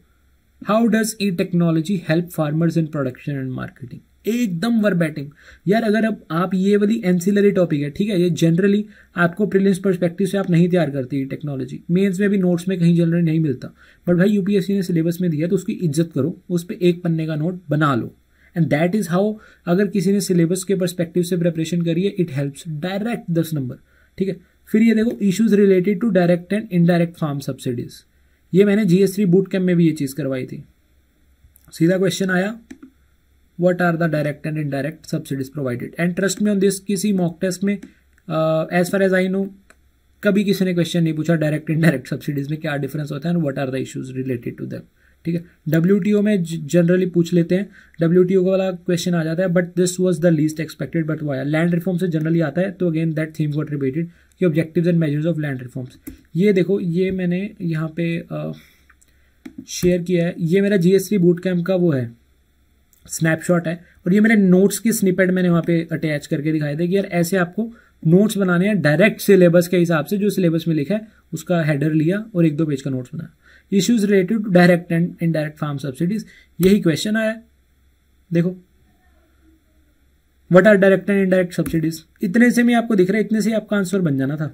how does E technology help farmers in production and marketing. एकदम वर्बैटिम यार। अगर अब आप ये वाली एंसिलरी टॉपिक है, ठीक है, ये जनरली आपको प्रीलिम्स पर्सपेक्टिव से आप नहीं तैयार करती टेक्नोलॉजी, मेंस में भी नोट्स में कहीं जनरली नहीं मिलता, बट भाई UPSC ने सिलेबस में दिया तो उसकी इज्जत करो, उस पर एक पन्ने का नोट बना लो। एंड दैट इज हाउ, अगर किसी ने सिलेबस के पर्सपेक्टिव से प्रिपरेशन करी है, इट हेल्प्स डायरेक्ट 10 नंबर। ठीक है, फिर ये देखो issues related to direct and indirect farm subsidies, ये मैंने GS3 बूट कैम्प में भी ये चीज करवाई थी। सीधा क्वेश्चन आया, what are the direct and indirect subsidies provided, and trust me on this, किसी मॉक टेस्ट में as far as I know कभी किसी ने क्वेश्चन नहीं पूछा डायरेक्ट इनडायरेक्ट सब्सिडीज में क्या डिफरेंस होता है and what are the issues related to them. ठीक है, WTO में जनरली पूछ लेते हैं, WTO का वाला क्वेश्चन आ जाता है, but this was the least expected, but via land reform से जनरली आता है, तो again that theme got repeated कि objectives and measures of land reforms. ये देखो, ये मैंने यहाँ पे शेयर किया है, ये मेरा GS3 बूट कैम्प का वो है स्नैपशॉट है, और ये मेरे नोट्स की स्निपेट मैंने वहाँ पे अटैच करके दिखाई दे कि यार ऐसे आपको नोट्स बनाने हैं डायरेक्ट सिलेबस के हिसाब से, जो सिलेबस में लिखा है उसका हेडर लिया और 1-2 पेज का नोट्स बनाया। Issues related to direct and indirect farm subsidies, यही क्वेश्चन आया। देखो what are direct and indirect subsidies, इतने से भी आपको दिख रहा है, इतने से आपका आंसर बन जाना था।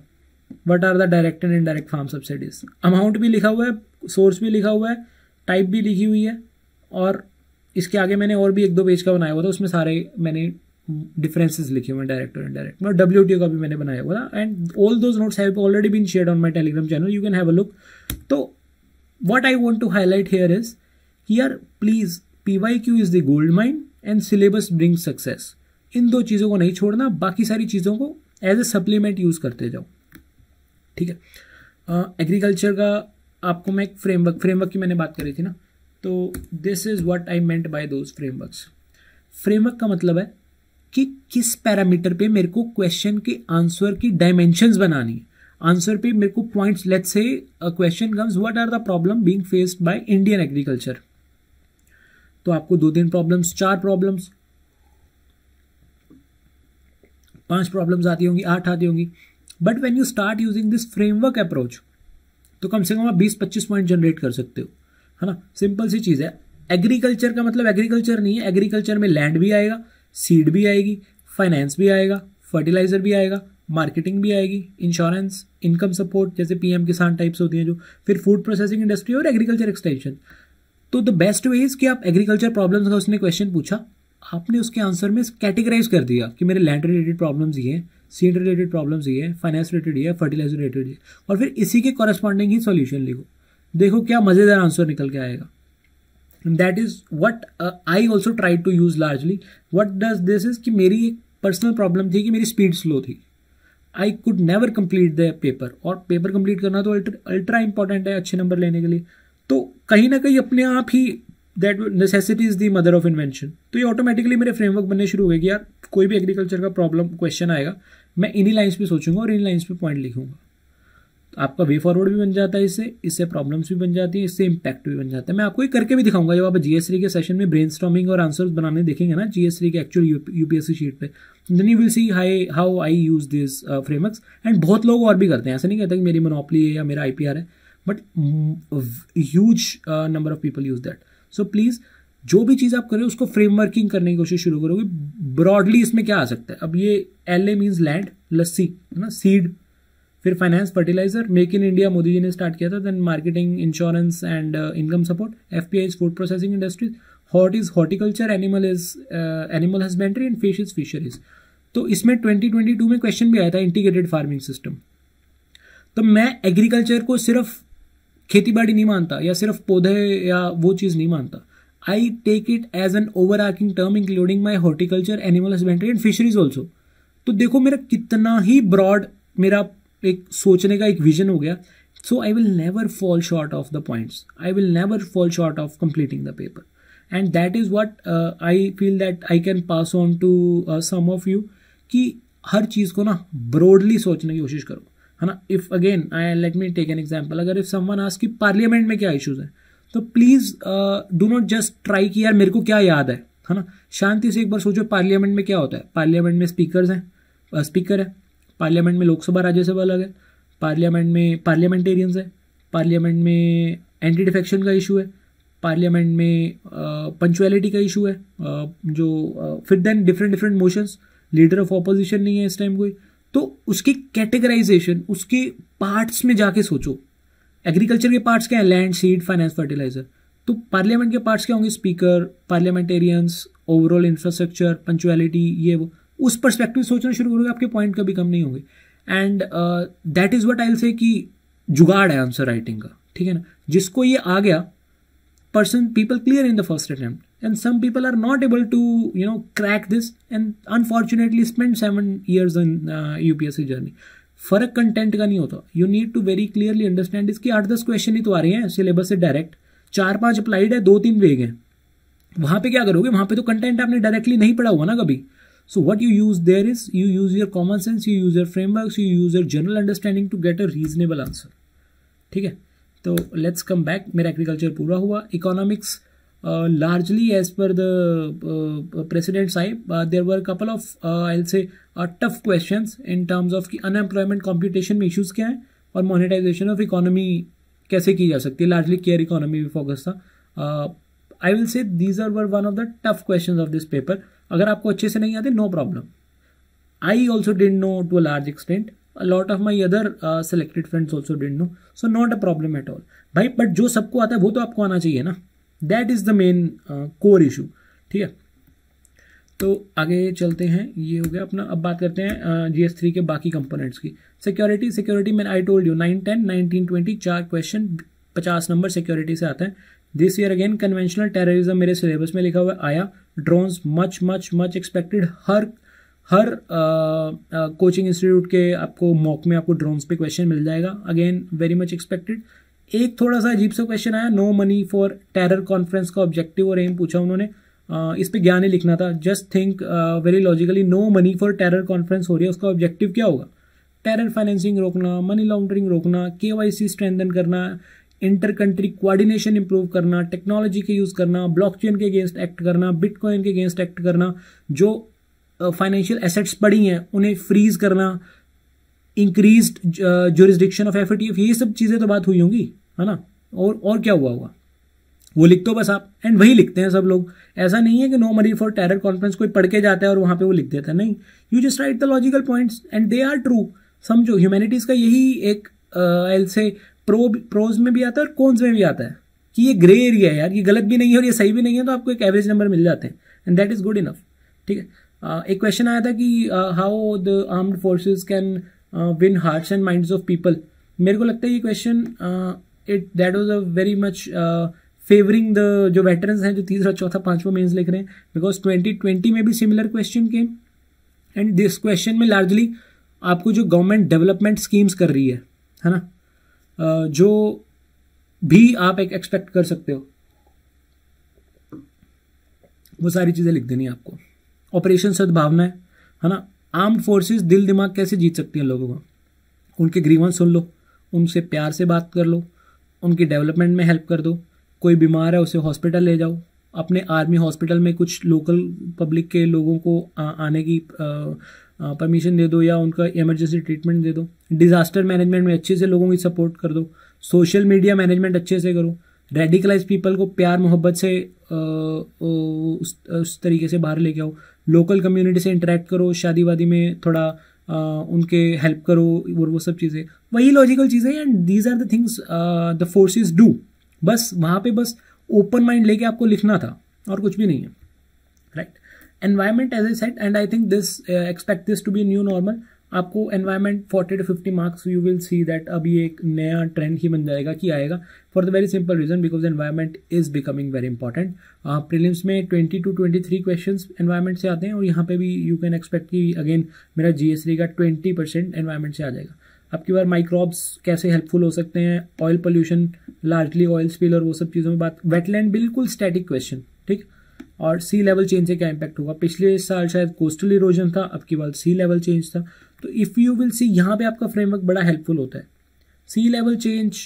What are the direct and indirect farm subsidies, amount भी लिखा हुआ है, सोर्स भी लिखा हुआ है, टाइप भी लिखी हुई है, और इसके आगे मैंने और भी 1-2 पेज का बनाया हुआ था, उसमें सारे मैंने डिफरेंसेस लिखे हुए हैं डायरेक्ट और इनडायरेक्ट, और WTO का भी मैंने बनाया हुआ था, and all those notes have already been shared on my Telegram channel, you can have a look. तो what I want to highlight here is here please PYQ is the gold mine and syllabus bring success. इन 2 चीज़ों को नहीं छोड़ना, बाकी सारी चीज़ों को एज ए सप्लीमेंट यूज करते जाओ, ठीक है। एग्रीकल्चर का आपको मैं एक फ्रेमवर्क की मैंने बात करी थी ना, तो this is what I meant by those frameworks. Framework का मतलब है कि किस पैरामीटर पे मेरे को क्वेश्चन के आंसर की डायमेंशंस बनानी है, आंसर पे मेरे को points, let's say a question comes what are the problem being faced by Indian agriculture, तो आपको 2-3 प्रॉब्लम्स, 4 प्रॉब्लम्स, 5 प्रॉब्लम्स आती होंगी, 8 आती होंगी, but when you start using this framework approach तो कम से कम आप 20-25 पॉइंट जनरेट कर सकते हो, है ना। सिंपल सी चीज़ है। एग्रीकल्चर का मतलब एग्रीकल्चर नहीं है, एग्रीकल्चर में लैंड भी आएगा, सीड भी आएगी, फाइनेंस भी आएगा, फर्टिलाइजर भी आएगा, मार्केटिंग भी आएगी, इंश्योरेंस, इनकम सपोर्ट जैसे PM किसान टाइप्स होती हैं जो, फिर फूड प्रोसेसिंग इंडस्ट्री और एग्रीकल्चर एक्सटेंशन। तो द बेस्ट वे इज कि आप एग्रीकल्चर प्रॉब्लम्स का उसने क्वेश्चन पूछा, आपने उसके आंसर में कैटेगराइज कर दिया कि मेरे लैंड रिलेटेड प्रॉब्लम्स ये हैं, सीड रिलेटेड प्रॉब्लम्स ये है, फाइनेंस रिलेटेड ये है, फर्टिलाइजर रिलेटेड ये, और फिर इसी के कॉरेस्पॉन्डिंग ही सॉल्यूशन लिखो। देखो क्या मजेदार आंसर निकल के आएगा। That is what I also try to use largely. What does this is कि मेरी एक पर्सनल प्रॉब्लम थी कि मेरी स्पीड स्लो थी, I could never complete the paper, और पेपर कंप्लीट करना तो अल्ट्रा इंपॉर्टेंट है अच्छे नंबर लेने के लिए। तो कहीं ना कहीं अपने आप ही that necessity is the mother of invention. तो ये ऑटोमेटिकली मेरे फ्रेमवर्क बनने शुरू हो गए कि यार कोई भी एग्रीकल्चर का प्रॉब्लम क्वेश्चन आएगा, मैं इन्हीं लाइन्स पे सोचूंगा और इन्हीं लाइन्स पे पॉइंट लिखूंगा। तो आपका वे फॉरवर्ड भी बन जाता है, इससे प्रॉब्लम्स भी बन जाती है, इससे इंपैक्ट भी बन जाता है। मैं आपको ये करके भी दिखाऊंगा, जब आप GS3 के सेशन में ब्रेनस्टॉर्मिंग और आंसर्स बनाने देखेंगे ना GS3 के एक्चुअल UPSC शीट पे, then you will see how I use this frameworks. And बहुत लोग और भी करते हैं, ऐसा नहीं कहता कि मेरी मोनोपोली है या मेरा IPR है, but huge number of people use that. So please जो भी चीज़ आप करें उसको फ्रेमवर्किंग करने की कोशिश शुरू करोगे। ब्रॉडली इसमें क्या आ सकता है, अब ये LA मीन्स लैंड, लस्सी है ना, सीड, फिर finance, fertilizer, make in India Modi ji ने स्टार्ट किया था, then marketing, insurance and income support, FPI is food processing industries, hort is horticulture, animal husbandry and fish is fisheries. तो इसमें 2022 में क्वेश्चन भी आया था इंटीग्रेटेड फार्मिंग सिस्टम। तो मैं एग्रीकल्चर को सिर्फ खेती बाड़ी नहीं मानता या सिर्फ पौधे या वो चीज़ नहीं मानता, I take it as an overarching term including my horticulture, animal husbandry and fisheries also. तो देखो मेरा कितना ही ब्रॉड मेरा एक सोचने का एक विजन हो गया। So I will never fall short of the points, I will never fall short of completing the paper, and that is what I feel that I can pass on to some of you, कि हर चीज़ को ना broadly सोचने की कोशिश करो, है ना। If again I let me take an example, अगर इफ समवन आस्क कि पार्लियामेंट में क्या इश्यूज है, तो please do not just try कि यार मेरे को क्या याद है ना। शांति से एक बार सोचो पार्लियामेंट में क्या होता है। पार्लियामेंट में स्पीकर है, पार्लियामेंट में लोकसभा राज्यसभा अलग है, पार्लियामेंट में पार्लियामेंटेरियंस है, पार्लियामेंट में एंटी डिफेक्शन का इशू है, पार्लियामेंट में पंचुअलिटी का इशू है, फिर then different motions, leader of opposition नहीं है इस टाइम कोई, तो उसकी कैटेगराइजेशन उसके पार्ट्स में जाके सोचो। एग्रीकल्चर के पार्ट्स क्या है, लैंड, सीड, फाइनेंस, फर्टिलाइजर। तो पार्लियामेंट के पार्ट्स क्या होंगे, speaker, parliamentarians, overall infrastructure, punctuality, ये वो। उस पर्सपेक्टिव सोचना शुरू करोगे, आपके पॉइंट कभी कम नहीं होंगे। And that is what I will से कि जुगाड़ है आंसर राइटिंग का, ठीक है ना। जिसको ये आ गया, people clear in the first attempt, and some people are not able to crack this and unfortunately spend 7 years in UPSC journey। फर्क कंटेंट का नहीं होता, you need to very clearly understand. इसकी 8-10 क्वेश्चन ही तो आ रहे हैं सिलेबस से direct, 4-5 applied है, 2-3 वेग हैं। वहां पे क्या करोगे, वहां पे तो कंटेंट आपने डायरेक्टली नहीं पढ़ा हुआ ना कभी। So what you use there is you use your common sense, you use your frameworks, you use your general understanding to get a reasonable answer, ठीक है। तो लेट्स कम बैक, मेरा एग्रीकल्चर पूरा हुआ। Economics largely as per the president side, there were a couple of I'll say tough questions in terms of कि unemployment computation में issues क्या है और monetization of economy कैसे की जा सकती है। largely care economy भी focus था। I will say these are one of the tough questions of this paper. अगर आपको अच्छे से नहीं आते, no problem. I also didn't know to a large extent. A lot of my other selected friends also didn't know, so not a problem at all भाई. But जो सबको आता है वो तो आपको आना चाहिए ना. That is the main core issue. ठीक है, तो आगे चलते हैं. ये हो गया अपना. अब बात करते हैं GS3 के बाकी कंपोनेंट्स की. सिक्योरिटी में I told you 9, 10, 19, 20 4 question 50 number security से आता है. This year again conventional terrorism मेरे सिलेबस में लिखा हुआ आया. Drones much much much expected. हर कोचिंग इंस्टीट्यूट के आपको मॉक में आपको ड्रोन्स पे क्वेश्चन मिल जाएगा. Again very much expected. एक थोड़ा सा अजीब सा क्वेश्चन आया. No money for terror conference का ऑब्जेक्टिव और एम पूछा उन्होंने. इस पे ज्ञान ही लिखना था. Just think very logically. No money for terror conference हो रही है, उसका ऑब्जेक्टिव क्या होगा? टेरर फाइनेंसिंग रोकना, मनी लॉन्ड्रिंग रोकना, KYC स्ट्रेंथन करना, इंटर कंट्री कोऑर्डिनेशन इंप्रूव करना, टेक्नोलॉजी के यूज करना, ब्लॉकचेन के अगेंस्ट एक्ट करना, बिटकॉइन के अगेंस्ट एक्ट करना, जो फाइनेंशियल एसेट्स पड़ी हैं उन्हें फ्रीज करना, इंक्रीज्ड ज्यूरिसडिक्शन ऑफ FATF. ये सब चीजें तो बात हुई होंगी, है ना. और क्या हुआ होगा वो लिख दो बस आप. एंड वही लिखते हैं सब लोग. ऐसा नहीं है कि no money for terror conference कोई पढ़ के जाता है और वहां पे वो लिख देता है. नहीं, you just write the logical points and they are true. समझो, ह्यूमैनिटीज का यही एक एल से प्रोज में भी आता है और कॉन्स में भी आता है कि ये ग्रे एरिया है यार, ये गलत भी नहीं है और ये सही भी नहीं है, तो आपको एक एवरेज नंबर मिल जाते हैं and that is good enough. ठीक है. एक क्वेश्चन आया था कि how the armed forces can win hearts and minds of people. मेरे को लगता है ये question that was a very much favouring the जो वेटरन्स हैं, जो तीसरा चौथा पांचवा मेंस लिख रहे हैं, बिकॉज 2020 में भी similar question came. And this question में लार्जली आपको जो गवर्नमेंट डेवलपमेंट स्कीम्स कर रही है ना, जो भी आप एक एक्सपेक्ट कर सकते हो, वो सारी चीजें लिख देनी है आपको. ऑपरेशन सद्भावना है ना. आर्म्ड फोर्सेस दिल दिमाग कैसे जीत सकती हैं लोगों का? उनके ग्रीवेंस सुन लो, उनसे प्यार से बात कर लो, उनकी डेवलपमेंट में हेल्प कर दो. कोई बीमार है उसे हॉस्पिटल ले जाओ. अपने आर्मी हॉस्पिटल में कुछ लोकल पब्लिक के लोगों को आने की परमिशन दे दो या उनका इमरजेंसी ट्रीटमेंट दे दो. डिजास्टर मैनेजमेंट में अच्छे से लोगों की सपोर्ट कर दो. सोशल मीडिया मैनेजमेंट अच्छे से करो. रेडिकलाइज पीपल को प्यार मोहब्बत से उस तरीके से बाहर लेके आओ. लोकल कम्युनिटी से इंटरेक्ट करो. शादी वादी में थोड़ा उनके हेल्प करो और वो सब चीज़ें, वही लॉजिकल चीज़ें. And these are the things the forces do. बस वहाँ पे बस ओपन माइंड लेके आपको लिखना था और कुछ भी नहीं है. Right. Environment as I said and I think this expect this to be new normal. आपको environment 40 to 50 marks you will see that अब ये एक नया ट्रेंड ही बन जाएगा कि आएगा, for the very simple reason because environment is becoming very important. Prelims में 20 to 23 क्वेश्चंस एनवायरमेंट से आते हैं और यहाँ पे भी यू कैन एक्सपेक्ट कि अगेन मेरा GS3 का 20% एनवायरमेंट से आ जाएगा. अब की बार माइक्रोब्स कैसे हेल्पफुल हो सकते हैं, oil pollution, largely oil spill और वो सब चीज़ों में बात. वेटलैंड बिल्कुल स्टैटिक क्वेश्चन. ठीक. और सी लेवल चेंज से क्या इंपैक्ट होगा. पिछले साल शायद कोस्टल इरोजन था, अब की बार सी लेवल चेंज था. तो इफ़ यू विल सी यहाँ पे आपका फ्रेमवर्क बड़ा हेल्पफुल होता है. सी लेवल चेंज,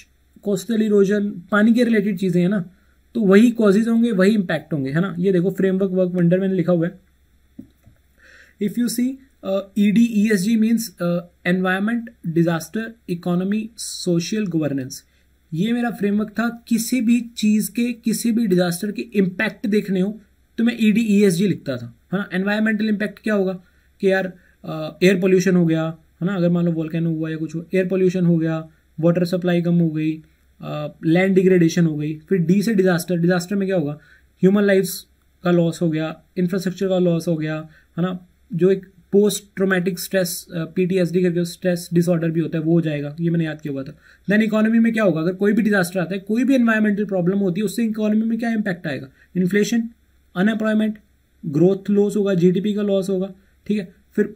कोस्टल इरोजन, पानी के रिलेटेड चीज़ें हैं ना, तो वही कॉजेज होंगे, वही इंपैक्ट होंगे, है ना. ये देखो फ्रेमवर्क वर्क वंडर मैंने लिखा हुआ है. If you see EDESG means environment, disaster, economy, social governance. ये मेरा फ्रेमवर्क था. किसी भी चीज़ के, किसी भी डिजास्टर के इम्पैक्ट देखने हो तो मैं EDESG लिखता था, है ना. एनवायरमेंटल इम्पैक्ट क्या होगा कि यार एयर पोल्यूशन हो गया, है ना, अगर मान लो वोल्केनो हुआ या कुछ हुआ, एयर पोल्यूशन हो गया, वाटर सप्लाई कम हो गई, लैंड डिग्रेडेशन हो गई. फिर डी से डिजास्टर. डिजास्टर में क्या होगा, ह्यूमन लाइफ्स का लॉस हो गया, इंफ्रास्ट्रक्चर का लॉस हो गया, है ना. जो एक पोस्ट ट्रोमेटिक स्ट्रेस PTSD करके स्ट्रेस डिसऑर्डर भी होता है, वो हो जाएगा. ये मैंने याद किया हुआ था. देन इकोनॉमी में क्या होगा, अगर कोई भी डिजास्टर आता है, कोई भी एनवायरमेंटल प्रॉब्लम होती है, उससे इकोनॉमी में क्या इंपैक्ट आएगा. इन्फ्लेशन, अनएम्प्लॉयमेंट, ग्रोथ लॉस होगा, GDP का लॉस होगा. ठीक है. फिर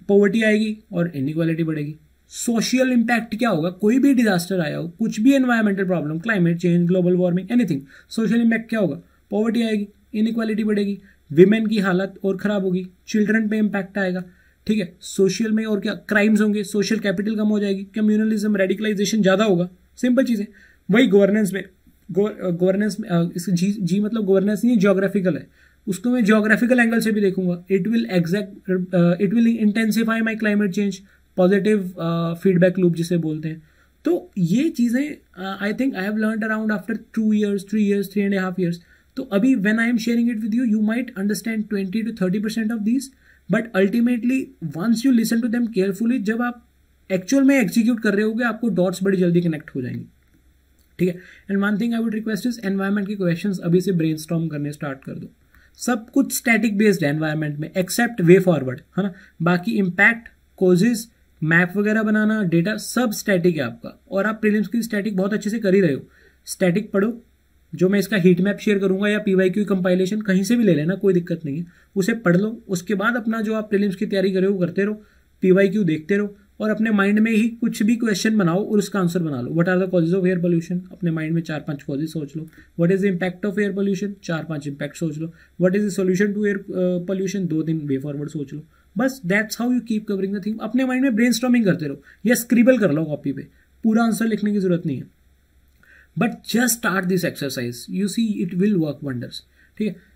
पॉवर्टी आएगी और इनइक्वालिटी बढ़ेगी. सोशल इंपैक्ट क्या होगा, कोई भी डिजास्टर आया हो, कुछ भी environmental problem, climate change, global warming, anything, social impact क्या होगा, पॉवर्टी आएगी, इनइक्वालिटी बढ़ेगी, विमेन की हालत और खराब होगी, चिल्ड्रन पे इंपैक्ट आएगा. ठीक है. सोशल में और क्या, क्राइम्स होंगे, सोशल कैपिटल कम हो जाएगी, कम्युनलिज्म, रेडिकलाइजेशन ज्यादा होगा. सिंपल चीजें. वही गवर्नेंस में, गवर्नेंस में इसका जी मतलब गवर्नेंस नहीं, ज्योग्राफिकल है, उसको मैं ज्योग्राफिकल एंगल से भी देखूंगा. It will intensify my climate change, positive feedback loop जिसे बोलते हैं. तो ये चीजें I think I have learned around after 2 years, 3 years, 3.5 years. तो अभी when I am sharing it with you, you might understand 20 to 30% of these, but ultimately once you listen to them carefully, जब आप actual में execute कर रहे होगे, आपको dots बड़ी जल्दी कनेक्ट हो जाएंगी, ठीक है। And one thing I would request is, environment के क्वेश्चंस अभी से ब्रेनस्टॉर्म करने स्टार्ट कर दो। सब कुछ स्टैटिक बेस्ड है एनवायरमेंट में, एक्सेप्ट वे फॉरवर्ड, है ना। बाकी इम्पैक्ट, कॉजेज, मैप वगैरह बनाना, डेटा, सब स्टैटिक है आपका, और आप प्रीलिम्स की स्टैटिक बहुत अच्छे से कर ही रहे हो। स्टैटिक पढ़ो, जो मैं इसका हीट मैप शेयर करूंगा या पीवाईक्यू कंपाइलेशन कहीं से भी ले लेना, कोई दिक्कत नहीं है, उसे पढ़ लो। उसके बाद अपना जो आप प्रीलिम्स की तैयारी कर रहे हो करते रहो, पीवाईक्यू देखते रहो, और अपने माइंड में ही कुछ भी क्वेश्चन बनाओ और उसका आंसर बना लो। What are the causes of air pollution, अपने माइंड में 4-5 कॉजेज सोच लो। What is the impact of air pollution, 4-5 impact सोच लो। What is the solution to air pollution, 2-3 way forward सोच लो। बस that's how you keep covering the thing. अपने माइंड में ब्रेनस्टॉर्मिंग करते रहो या स्क्रिबल कर लो कॉपी पे, पूरा आंसर लिखने की जरूरत नहीं है, but just start this exercise, you see it will work wonders, ठीक है।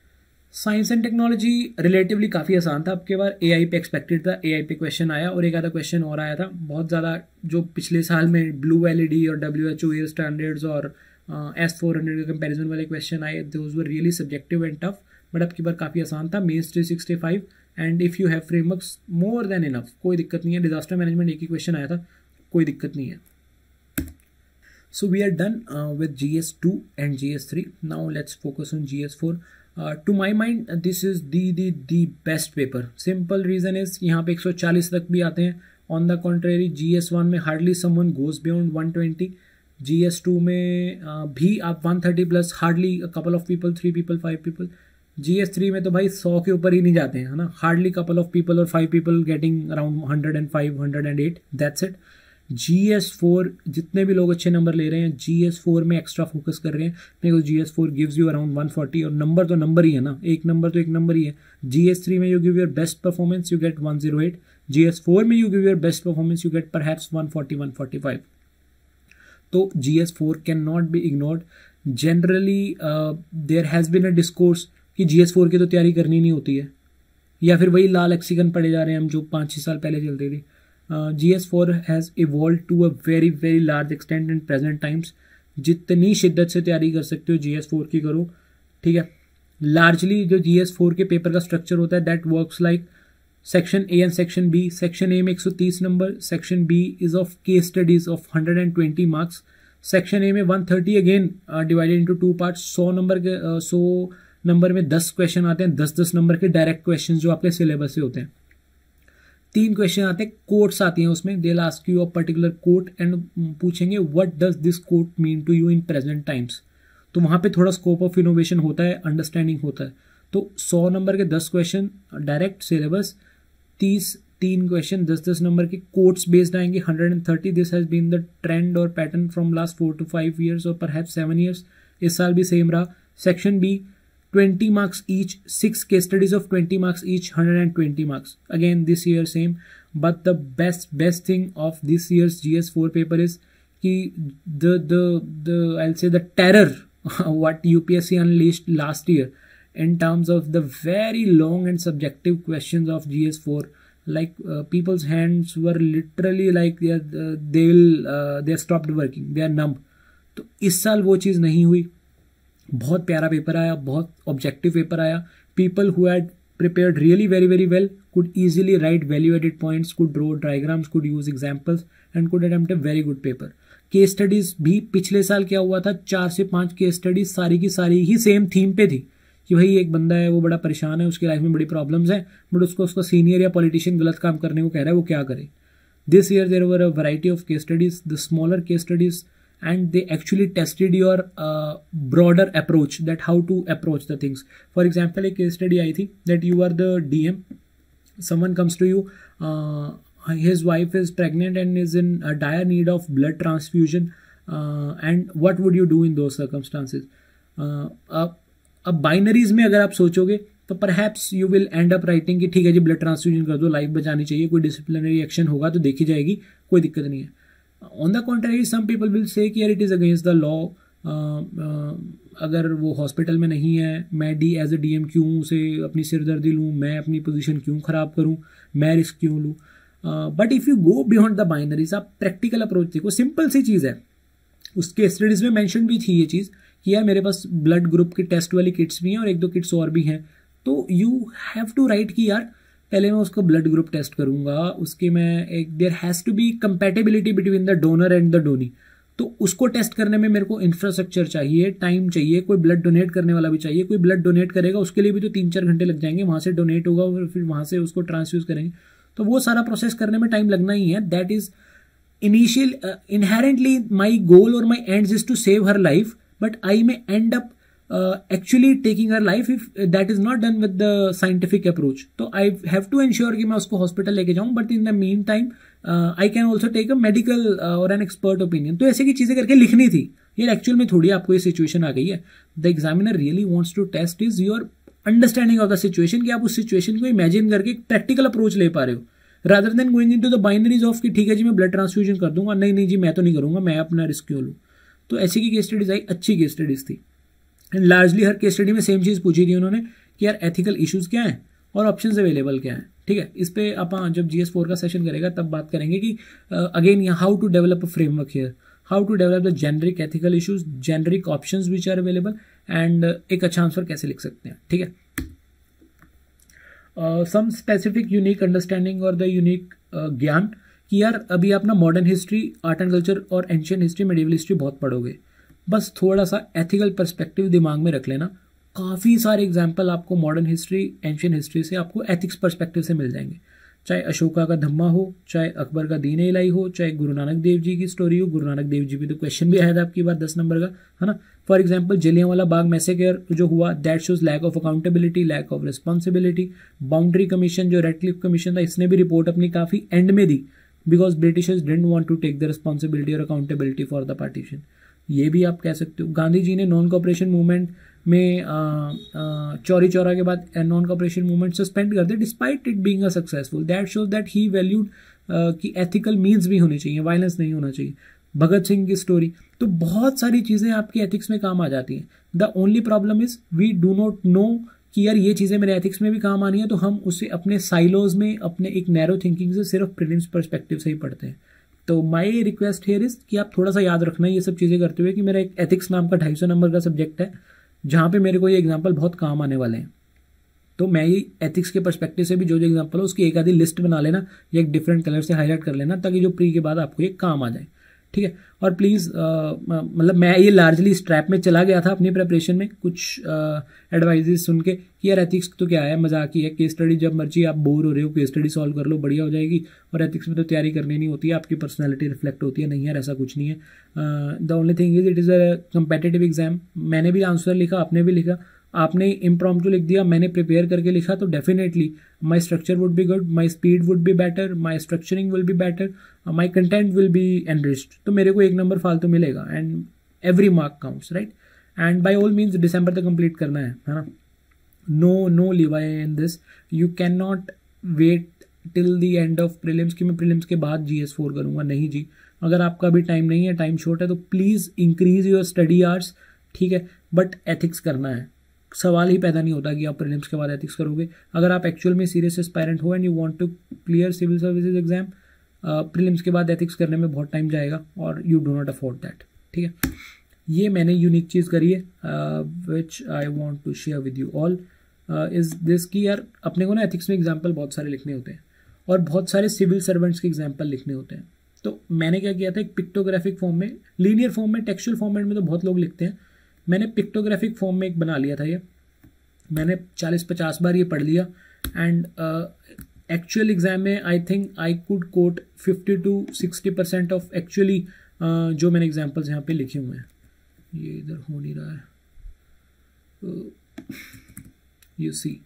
साइंस एंड टेक्नोलॉजी रिलेटिवली काफ़ी आसान था, आपके बार एआई पे एक्सपेक्टेड था, एआई पे क्वेश्चन आया, और एक आधा क्वेश्चन और आया था। बहुत ज़्यादा जो पिछले साल में ब्लू एलईडी और WHO एयर स्टैंडर्ड्स और S400 के कंपैरिजन वाले क्वेश्चन आए, those were really subjective and tough, but आपकी बार काफ़ी आसान था। Mains 365 and if you have frameworks more than enough, कोई दिक्कत नहीं है। डिजास्टर मैनेजमेंट एक ही क्वेश्चन आया था, कोई दिक्कत नहीं है। So we are done with GS2 and GS3. Now let's focus on GS4. To my mind, this is the best paper. Simple reason is यहाँ पे 140 तक भी आते हैं. On the contrary, GS1 में hardly someone goes beyond 120. GS2 में भी आप 130 plus hardly a couple of people, 3 people, 5 people. GS3 में तो भाई 100 के ऊपर ही नहीं जाते हैं, है ना. Hardly couple of people or 5 people getting around 105, 108. That's it. GS4 जितने भी लोग अच्छे नंबर ले रहे हैं, GS4 में एक्स्ट्रा फोकस कर रहे हैं, because GS4 gives you around 140, और नंबर तो नंबर ही है ना, एक नंबर तो एक नंबर ही है. GS3 में you give your best performance, you get 108. GS4 में you give your best performance, you get perhaps 140, 145. तो GS4 can not be ignored. Generally there has been a discourse कि GS4 की तो तैयारी करनी नहीं होती है, या फिर वही लाल लेक्सिकन पढ़े जा रहे हैं हम जो 5-6 साल पहले चलते थे. GS4 has evolved to a very very large extent in present times. जितनी शिद्दत से तैयारी कर सकते हो GS4 की करो, ठीक है. लार्जली जो GS4 के पेपर का स्ट्रक्चर होता है, that works like section A and section B. Section A में 130 number, section B is of case studies of 120 marks. Section A में 130 again divided into 2 parts. 100 number में 10 क्वेश्चन आते हैं, 10-10 नंबर के डायरेक्ट क्वेश्चन जो आपके सिलेबस से होते हैं. 3 क्वेश्चन आते हैं, कोट्स आती हैं उसमें. They will ask you a particular quote and पूछेंगे what does this quote mean to you in present times. तो वहां पे थोड़ा स्कोप ऑफ इनोवेशन होता है, अंडरस्टैंडिंग होता है. तो 100 नंबर के 10 question direct syllabus, 3 question 10-10 number के कोट्स बेस्ड आएंगे, 130. This has been the trend और pattern from last 4 to 5 years और परहैप्स 7 years. इस साल भी सेम रहा. Section B 20 marks each, 6 case studies of 20 marks each, 120 marks. Again, this year same. But the best thing of this year's GS4 paper is कि the I'll say the terror what UPSC unleashed last year in terms of the very long and subjective questions of GS4. Like people's hands were literally like they stopped working. They are numb. तो इस साल वो चीज़ नहीं हुई. बहुत प्यारा paper आया, बहुत ऑब्जेक्टिव पेपर आया. People who had prepared really very very well could easily write value added points, could draw diagrams, could use examples and could attempt a very good paper. Case studies भी पिछले साल क्या हुआ था, 4 से 5 case studies सारी की सारी ही सेम थीम पे थी कि भाई एक बंदा है, वो बड़ा परेशान है, उसकी लाइफ में बड़ी प्रॉब्लम्स हैं, बट उसका सीनियर या पॉलिटिशियन गलत काम करने को कह रहा है, वो क्या करे. This year there were a variety of case studies, the smaller case studies, and they actually tested your broader approach, that how to approach the things. For example, a case study आई थी that you are the DM, someone comes to you, his wife is pregnant and is in a dire need of blood transfusion, and what would you do in those circumstances. अब binaries में अगर आप सोचोगे तो perhaps you will end up writing कि ठीक है जी blood transfusion कर दो, लाइफ बचानी चाहिए, कोई डिसिप्लिनरी एक्शन होगा तो देखी जाएगी, कोई दिक्कत नहीं है. On the contrary, some people will say कि यार it is against the law. अगर वो हॉस्पिटल में नहीं है, मैं एज ए DM क्यों उसे अपनी सिरदर्दी लूँ, मैं अपनी पोजीशन क्यों ख़राब करूँ, मैं रिस्क क्यों लूँ. But if you go beyond the binaries, आप प्रैक्टिकल अप्रोच देखो, सिंपल सी चीज़ है. उसके स्टडीज़ में मैंशन भी थी ये चीज़ कि यार मेरे पास ब्लड ग्रुप की टेस्ट वाली किट्स भी हैं और एक दो किट्स और भी हैं, तो यू हैव टू राइट कि यार पहले मैं उसको ब्लड ग्रुप टेस्ट करूंगा, उसके मैं एक there has to be compatibility between the donor and the donee, तो उसको टेस्ट करने में मेरे को इंफ्रास्ट्रक्चर चाहिए, टाइम चाहिए, कोई ब्लड डोनेट करने वाला भी चाहिए, कोई ब्लड डोनेट करेगा उसके लिए भी तो 3-4 घंटे लग जाएंगे, वहां से डोनेट होगा और फिर वहां से उसको ट्रांसफ्यूज करेंगे, तो वो सारा प्रोसेस करने में टाइम लगना ही है. That is initial inherently my goal और my ends is to save her life, but I may end up actually taking her life if that is not done with the scientific approach. तो I have to ensure कि मैं उसको hospital लेके जाऊं, but in the meantime I can also take a medical और an expert opinion. तो ऐसे की चीजें करके लिखनी थी. ये एक्चुअल में थोड़ी आपको ये सिचुएशन आ गई है. The examiner really wants to test is your understanding of the situation, कि आप उस सिचुएशन को इमेजिन करके प्रैक्टिकल अप्रोच ले पा रहे हो, rather than going into the binaries of कि ठीक है जी मैं ब्लड ट्रांसफ्यूजन कर दूंगा, नहीं नहीं जी मैं तो नहीं करूंगा, मैं अपना रिस्क क्यों लूं. तो ऐसी की केस स्टडीज आई, अच्छी केस स्टडीज थी. And largely her case study में सेम चीज पूछी थी उन्होंने कि यार एथिकल इश्यूज क्या हैं और ऑप्शंस अवेलेबल क्या हैं. ठीक है, इस पे अपन जब GS4 का सेशन करेगा तब बात करेंगे कि again how to develop a framework here, how to develop the generic ethical issues, generic options which are available, and एक अच्छा आंसर कैसे लिख सकते हैं. ठीक है, सम स्पेसिफिक यूनिक अंडरस्टैंडिंग और द यूनिक ज्ञान कि यार अभी आप ना modern history, art and culture और एंशियंट हिस्ट्री, मेडिवल हिस्ट्री बहुत पढ़ोगे, बस थोड़ा सा एथिकल पर्सपेक्टिव दिमाग में रख लेना. काफ़ी सारे एग्जाम्पल आपको मॉडर्न हिस्ट्री, एंशियंट हिस्ट्री से आपको एथिक्स पर्सपेक्टिव से मिल जाएंगे. चाहे अशोका का धम्मा हो, चाहे अकबर का दीन इलाही हो, चाहे गुरु नानक देव जी की स्टोरी हो. गुरु नानक देव जी भी तो क्वेश्चन भी आया था आपकी बात 10 नंबर का, है ना. For example Jallianwala Bagh massacre जो हुआ, that shows lack of accountability, lack of responsibility. Boundary commission जो रेडक्लिफ कमीशन था, इसने भी रिपोर्ट अपनी काफ़ी एंड में दी, because Britishers didn't want to take the responsibility और अकाउंटेबिलिटी फॉर द पार्टीशन. ये भी आप कह सकते हो. गांधी जी ने नॉन कॉपरेशन मूवमेंट में चौरी चौरा के बाद नॉन कॉपरेशन मूवमेंट सस्पेंड कर दिया despite it being a successful. That shows that he valued कि एथिकल मीन्स भी होने चाहिए, वायलेंस नहीं होना चाहिए. भगत सिंह की स्टोरी, तो बहुत सारी चीज़ें आपकी एथिक्स में काम आ जाती हैं. The only problem is we do not know कि यार ये चीज़ें मेरे एथिक्स में भी काम आनी है, तो हम उसे अपने साइलोज में, अपने एक नैरो थिंकिंग से सिर्फ प्रीलिम्स पर्सपेक्टिव से ही पढ़ते हैं. तो माई रिक्वेस्ट हियर इज कि आप थोड़ा सा याद रखना ये सब चीज़ें करते हुए कि मेरा एक एथिक्स नाम का 250 नंबर का सब्जेक्ट है, जहाँ पे मेरे को ये एग्जाम्पल बहुत काम आने वाले हैं. तो मैं ये एथिक्स के पर्सपेक्टिव से भी जो जो एग्जाम्पल हो उसकी एक आधी लिस्ट बना लेना या एक डिफरेंट कलर से हाईलाइट कर लेना, ताकि जो प्री के बाद आपको ये काम आ जाए. ठीक है, और प्लीज़ मतलब मैं ये लार्जली इस ट्रैप में चला गया था अपनी प्रेपरेशन में, कुछ एडवाइजेस सुन के कि यार एथिक्स तो क्या है, मजाक ही है, केस स्टडी जब मर्जी आप बोर हो रहे हो केस स्टडी सॉल्व कर लो, बढ़िया हो जाएगी. और एथिक्स में तो तैयारी करनी नहीं होती है, आपकी पर्सनैलिटी रिफ्लेक्ट होती है. नहीं यार, ऐसा कुछ नहीं है. The only thing is it is a competitive exam. मैंने भी आंसर लिखा, आपने भी लिखा, आपने इम्प्रॉम्प्टू लिख दिया, मैंने प्रिपेयर करके लिखा, तो definitely my structure would be good, my speed would be better, my structuring will be better, my content will be enriched. तो मेरे को 1 नंबर फालतू मिलेगा and every mark counts, right. And by all means दिसंबर तक complete करना है ना. No leeway in this. You can not wait till the end of prelims कि मैं प्रीलिम्स के बाद GS4 करूँगा. नहीं जी, अगर आपका भी टाइम नहीं है, टाइम शॉर्ट है, तो please increase your study hours. ठीक है, बट एथिक्स करना है. सवाल ही पैदा नहीं होता कि आप प्रीलिम्स के बाद एथिक्स करोगे. अगर आप एक्चुअल में सीरियस एस्पायरेंट हो and you want to clear civil services exam, prelims के बाद एथिक्स करने में बहुत टाइम जाएगा और you do not afford that. ठीक है, ये मैंने यूनिक चीज़ करी है which I want to share with you all is this कि यार अपने को ना एथिक्स में एग्जाम्पल बहुत सारे लिखने होते हैं और बहुत सारे सिविल सर्वेंट्स के एग्जाम्पल लिखने होते हैं. तो मैंने क्या किया था, एक पिक्टोग्राफिक फॉर्म में, लीनियर फॉर्म में, टेक्सचुअल फॉर्मेट में तो बहुत लोग लिखते हैं, मैंने पिक्टोग्राफिक फॉर्म में एक बना लिया था. ये मैंने 40-50 बार ये पढ़ लिया एंड एक्चुअल एग्जाम में I think I could quote 50 to 60% of actually जो मैंने एग्जाम्पल्स यहाँ पे लिखे हुए हैं. ये इधर हो नहीं रहा है, यू सी.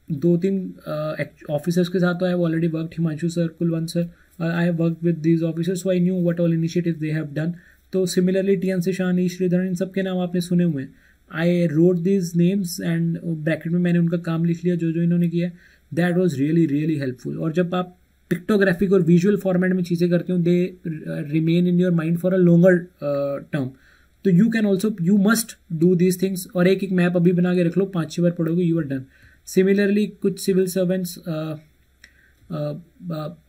2-3 ऑफिसर्स के साथ तो I have already worked, Himanshu sir, Kulwant sir, I have worked with these officers, so I knew what all initiatives they have done. तो सिमिलरली TN Seshan, श्रीधरन, इन सब के नाम आपने सुने हुए हैं. I wrote this names and bracket में मैंने उनका काम लिख लिया जो जो इन्होंने किया. That was really really helpful. और जब आप पिक्टोग्राफिक और विजुअल फॉर्मेट में चीज़ें करते हो, they remain in your mind for a longer term. तो you can also, you must do these things. और एक एक मैप अभी बना के रख लो, 5-6 बार पढ़ोगे, यू आर डन. सिमिलरली कुछ civil servants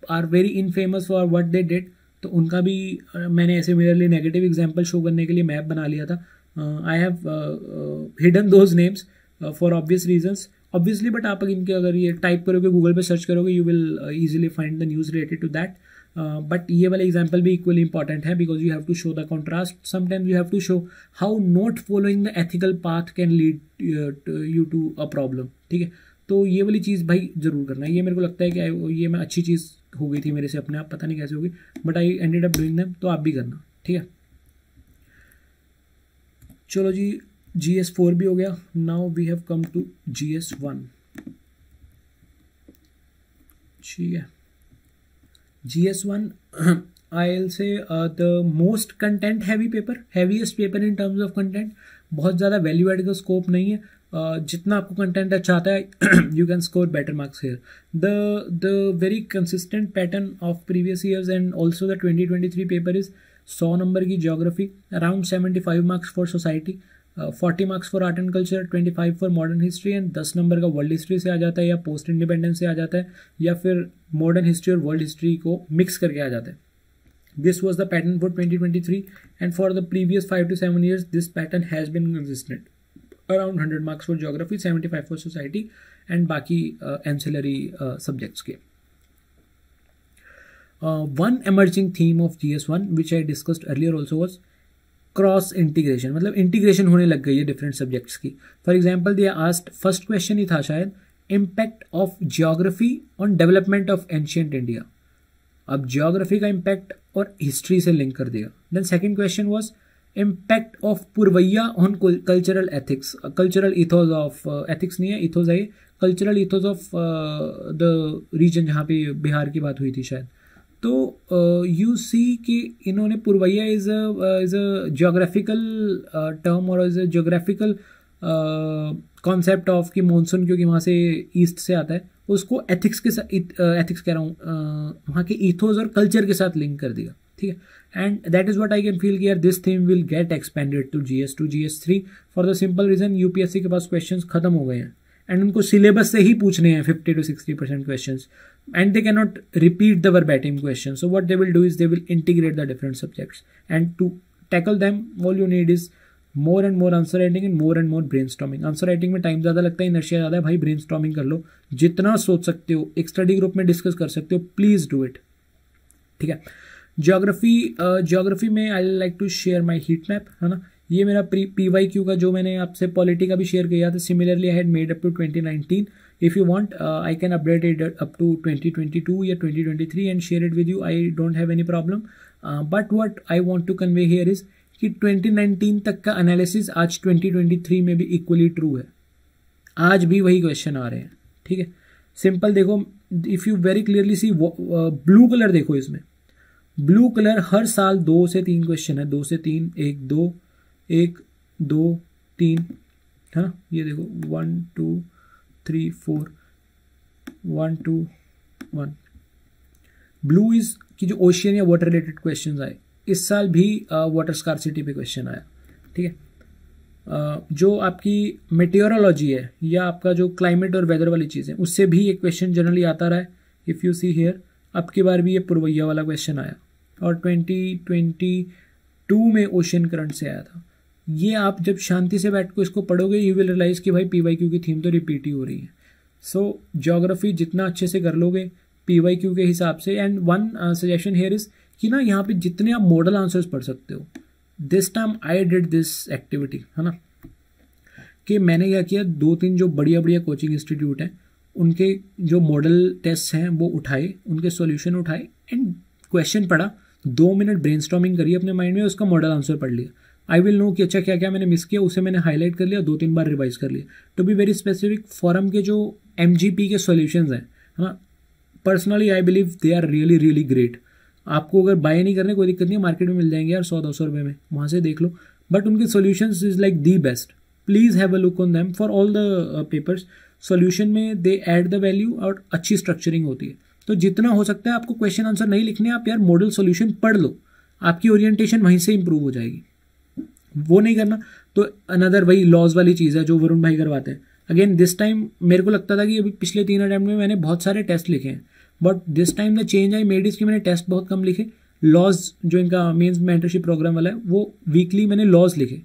are very infamous for what they did, तो उनका भी मैंने ऐसे सिमिलरली नेगेटिव एग्जाम्पल शो करने के लिए मैप बना लिया था. I have hidden those names for obvious reasons obviously, but आप इनके अगर ये टाइप करोगे, गूगल पे सर्च करोगे, you will easily find the news related to that. But ये वाला एग्जाम्पल भी इक्वली इंपॉर्टेंट है because you have to show the contrast. Sometimes you have to show how not following the ethical path can lead you to a problem. ठीक है, तो ये वाली चीज़ भाई जरूर करना है. ये मेरे को लगता है कि ये मैं अच्छी चीज़ हो गई थी मेरे से अपने आप, पता नहीं कैसे होगी, but I ended up doing them. तो आप भी करना. ठीक है, चलो जी, GS4 भी हो गया. Now we have come to GS1. ठीक है, GS1 I'll say the most content heavy paper, heaviest paper in terms of content. बहुत ज़्यादा वैल्यू एड का स्कोप नहीं है. जितना आपको कंटेंट अच्छा आता है you can score better marks here. The very consistent pattern of previous years and also the 2023 paper is 100 number की geography, around 75 marks for society, 40 marks for art and culture, 25 for modern history and 10 number का world history से आ जाता है या post independence से आ जाता है या फिर मॉडर्न हिस्ट्री और वर्ल्ड हिस्ट्री को मिक्स करके आ जाता है. This was the pattern for 2023 and for the previous 5 to 7 years this pattern has been consistent. Around 100 marks for geography, 75 for society and बाकी एंसिलरी सब्जेक्ट्स के. One emerging theme of GS1 which I discussed earlier also was cross integration. मतलब integration होने लग गई है different subjects की. For example they asked, first question ही था शायद, impact of geography on development of ancient India. अब जियोग्राफी का इम्पैक्ट और हिस्ट्री से लिंक कर दिया. Then second question was impact of Purvaiya on cultural ethics. Cultural ethos of ethics नहीं है, इथोस है, cultural ethos of the region जहाँ पे बिहार की बात हुई थी शायद. तो यू सी कि इन्होंने पुरवैया इज अ जियोग्राफिकल टर्म और is a geographical concept of कि मानसून क्योंकि वहाँ से ईस्ट से आता है, उसको एथिक्स के साथ, एथिक्स कह रहा हूँ, वहाँ के इथोस और कल्चर के साथ लिंक कर दिया. ठीक है, and that is what I can feel कि यार this theme will get expanded to GS2 GS3 for the simple reason UPSC के पास क्वेश्चंस खत्म हो गए हैं एंड उनको सिलेबस से ही पूछने हैं 50 to 60% questions and they cannot repeat the verbatim question. So what they will do is they will integrate the different subjects and to tackle them all you need is more and more answer writing and more brainstorming. Answer writing में time ज़्यादा लगता है, inertia ज़्यादा है. भाई brainstorming कर लो, जितना सोच सकते हो एक स्टडी ग्रुप में डिस्कस कर सकते हो, प्लीज़ डू इट. ठीक है, ज्योग्राफी में I like to share my heat map, है ना. ये मेरा PYQ का जो मैंने आपसे पॉलिटी का भी शेयर किया था. Similarly I had made up to 2019. If you want, I can update it up to 2022 या 2023 and share it with you. I don't have any problem. But what I want to convey here is कि 2019 तक का analysis आज 2023 में भी equally true है. आज भी वही क्वेश्चन आ रहे हैं. ठीक है, सिंपल देखो, if you very clearly see blue colour देखो, इसमें ब्लू कलर हर साल 2 से 3 क्वेश्चन है. 2 से 3, 1 2 3, है ना. ये देखो 1 2 3 4 1 2 1. ब्लू इज की जो ओशियन या वाटर रिलेटेड क्वेश्चंस आए, इस साल भी वाटर स्कार्सिटी पे क्वेश्चन आया. ठीक है, जो आपकी मेटेओरोलॉजी है या आपका जो क्लाइमेट और वेदर वाली चीज़ें, उससे भी एक क्वेश्चन जनरली आता रहा है. इफ़ यू सी हियर, अब की बार भी ये पुरवैया वाला क्वेश्चन आया और 2022 में ओशियन करंट से आया था. ये आप जब शांति से बैठ को इसको पढ़ोगे यू विल रियलाइज कि भाई PYQ की थीम तो रिपीट ही हो रही है. सो ज्योग्राफी जितना अच्छे से कर लोगे PYQ के हिसाब से. And one suggestion here is कि ना यहाँ पे जितने आप मॉडल आंसर्स पढ़ सकते हो, this time I did this activity, है ना, कि मैंने क्या किया, 2-3 जो बढ़िया कोचिंग इंस्टीट्यूट हैं उनके जो मॉडल टेस्ट हैं वो उठाए, उनके सॉल्यूशन उठाए एंड क्वेश्चन पढ़ा. 2 मिनट ब्रेनस्टॉर्मिंग करी अपने माइंड में, उसका मॉडल आंसर पढ़ लिया. आई विल नो कि अच्छा क्या क्या मैंने मिस किया, उसे मैंने हाईलाइट कर लिया, 2-3 बार रिवाइज कर लिया. To be very specific, forum के जो MGP के सॉल्यूशंस हैं, है ना, personally I believe they are really great. आपको अगर बाय नहीं करने कोई दिक्कत नहीं है, मार्केट में मिल जाएंगे यार 100-200 रुपये में, वहाँ से देख लो. बट उनके solutions is like the best. Please have a look on them for all the papers. Solution में दे ऐड द वैल्यू और अच्छी स्ट्रक्चरिंग होती है. तो जितना हो सकता है आपको क्वेश्चन आंसर नहीं लिखने, आप यार मॉडल सॉल्यूशन पढ़ लो, आपकी ओरिएंटेशन वहीं से इंप्रूव हो जाएगी. वो नहीं करना तो अनदर वही लॉज वाली चीज़ है जो वरुण भाई करवाते हैं. अगेन दिस टाइम मेरे को लगता था कि अभी पिछले 3 अटेम्प्ट में मैंने बहुत सारे टेस्ट लिखे हैं, but this time the change I made is कि मैंने टेस्ट बहुत कम लिखे. लॉज जो इनका मेंस मेंटरशिप प्रोग्राम वाला है, वो वीकली मैंने लॉज लिखे.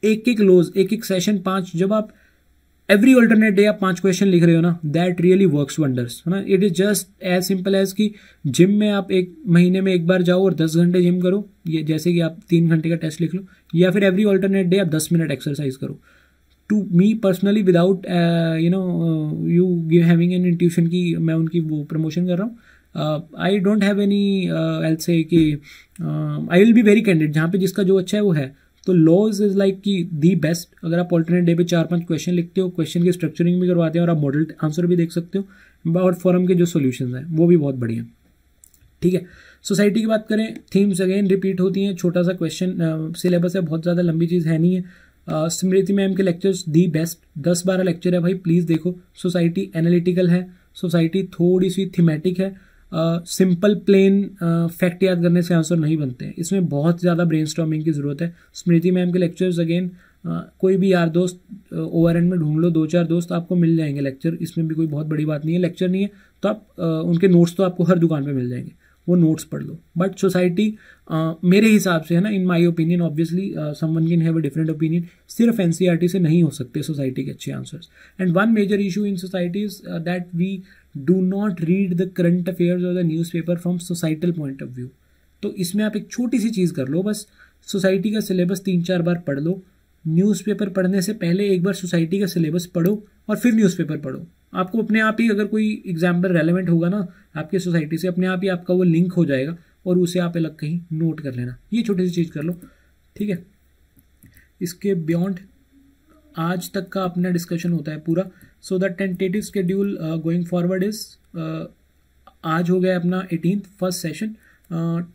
एक एक लोज, एक एक सेशन 5, जब आप एवरी ऑल्टरनेट डे आप 5 क्वेश्चन लिख रहे हो ना, दैट रियली वर्क्स वंडर्स, है ना। It is just as simple as कि जिम में आप एक महीने में एक बार जाओ और 10 घंटे जिम करो, ये जैसे कि आप 3 घंटे का टेस्ट लिख लो, या फिर एवरी ऑल्टरनेट डे आप 10 मिनट एक्सरसाइज करो। To me personally without you having an intuition की मैं उनकी वो प्रमोशन कर रहा हूँ, I don't have any else कि I will be very candid, जहाँ पे जिसका जो अच्छा है वो है। तो लॉज इज लाइक कि दी बेस्ट। अगर आप ऑल्टरनेट डे पे 4-5 क्वेश्चन लिखते हो, क्वेश्चन की स्ट्रक्चरिंग भी करवाते हैं और आप मॉडल आंसर भी देख सकते हो, और फॉरम के जो सोल्यूशन हैं वो भी बहुत बढ़िया। ठीक है, सोसाइटी की बात करें, थीम्स अगेन रिपीट होती हैं, छोटा सा क्वेश्चन सिलेबस है, बहुत ज़्यादा लंबी चीज़ है नहीं है। स्मृति मैम के लेक्चर्स दी बेस्ट, 10-12 लेक्चर है भाई, प्लीज़ देखो। सोसाइटी एनालिटिकल है, सोसाइटी थोड़ी सी थीमेटिक है, सिंपल प्लेन फैक्ट याद करने से आंसर नहीं बनते हैं, इसमें बहुत ज़्यादा ब्रेनस्टॉर्मिंग की ज़रूरत है। स्मृति मैम के लेक्चर्स अगेन कोई भी यार दोस्त ओवर एंड में ढूंढ लो, 2-4 दोस्त आपको मिल जाएंगे लेक्चर, इसमें भी कोई बहुत बड़ी बात नहीं है। लेक्चर नहीं है तो आप उनके नोट्स तो आपको हर दुकान पे मिल जाएंगे, वो नोट्स पढ़ लो। बट सोसाइटी मेरे हिसाब से, है ना, in my opinion, obviously someone can have a different opinion, सिर्फ एनसीईआरटी से नहीं हो सकते सोसाइटी के अच्छे answers. And one major issue in society is that we do not read the current affairs और the news paper from societal point of view. तो इसमें आप एक छोटी सी चीज़ कर लो, बस सोसाइटी का सिलेबस 3-4 बार पढ़ लो। न्यूज़पेपर पढ़ने से पहले एक बार सोसाइटी का सिलेबस पढ़ो और फिर न्यूज़पेपर पढ़ो। आपको अपने आप ही, अगर कोई एग्जाम्पल रेलेवेंट होगा ना आपके सोसाइटी से, अपने आप ही आपका वो लिंक हो जाएगा और उसे आप अलग कहीं नोट कर लेना। ये छोटी सी चीज़ कर लो, ठीक है। इसके बियॉन्ड आज तक का अपना डिस्कशन होता है पूरा। So the tentative schedule going forward is, आज हो गया अपना 18th first session,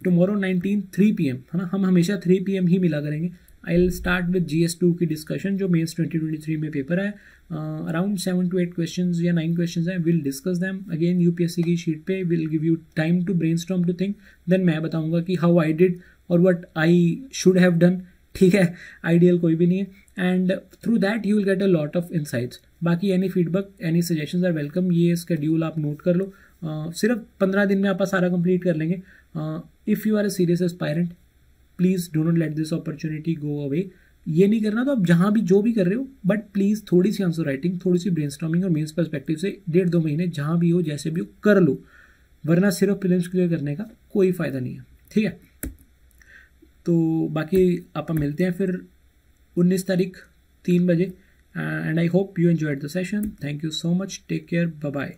tomorrow 19 3 PM, है ना। हम हमेशा 3 PM ही मिला करेंगे। I will start with GS2 की डिस्कशन, जो मेंस 2023 में पेपर है। अराउंड 7 to 8 क्वेश्चन या 9 क्वेश्चन है, will discuss them again UPSC की शीट पे, will give you time to brainstorm to think, then मैं बताऊंगा कि हाउ आई डिड और what I should have done. ठीक है, आइडियल कोई भी नहीं है, and through that you will get a lot of insights. बाकी any feedback, any suggestions are welcome. ये स्केड्यूल आप नोट कर लो, सिर्फ 15 दिन में आप सारा कंप्लीट कर लेंगे। If you are a serious aspirant, please do not let this opportunity go away. ये नहीं करना तो आप जहाँ भी जो भी कर रहे हो, बट प्लीज़ थोड़ी सी आंसर राइटिंग, थोड़ी सी ब्रेनस्टॉर्मिंग और मेंस पर्सपेक्टिव से 1.5-2 महीने जहाँ भी हो, जैसे भी हो, कर लो, वरना सिर्फ प्रीलिम्स क्लियर करने का कोई फ़ायदा नहीं है। ठीक है, तो बाकी आप मिलते हैं फिर 19 तारीख 3 बजे, and I hope you enjoyed the session. Thank you so much, take care, bye bye.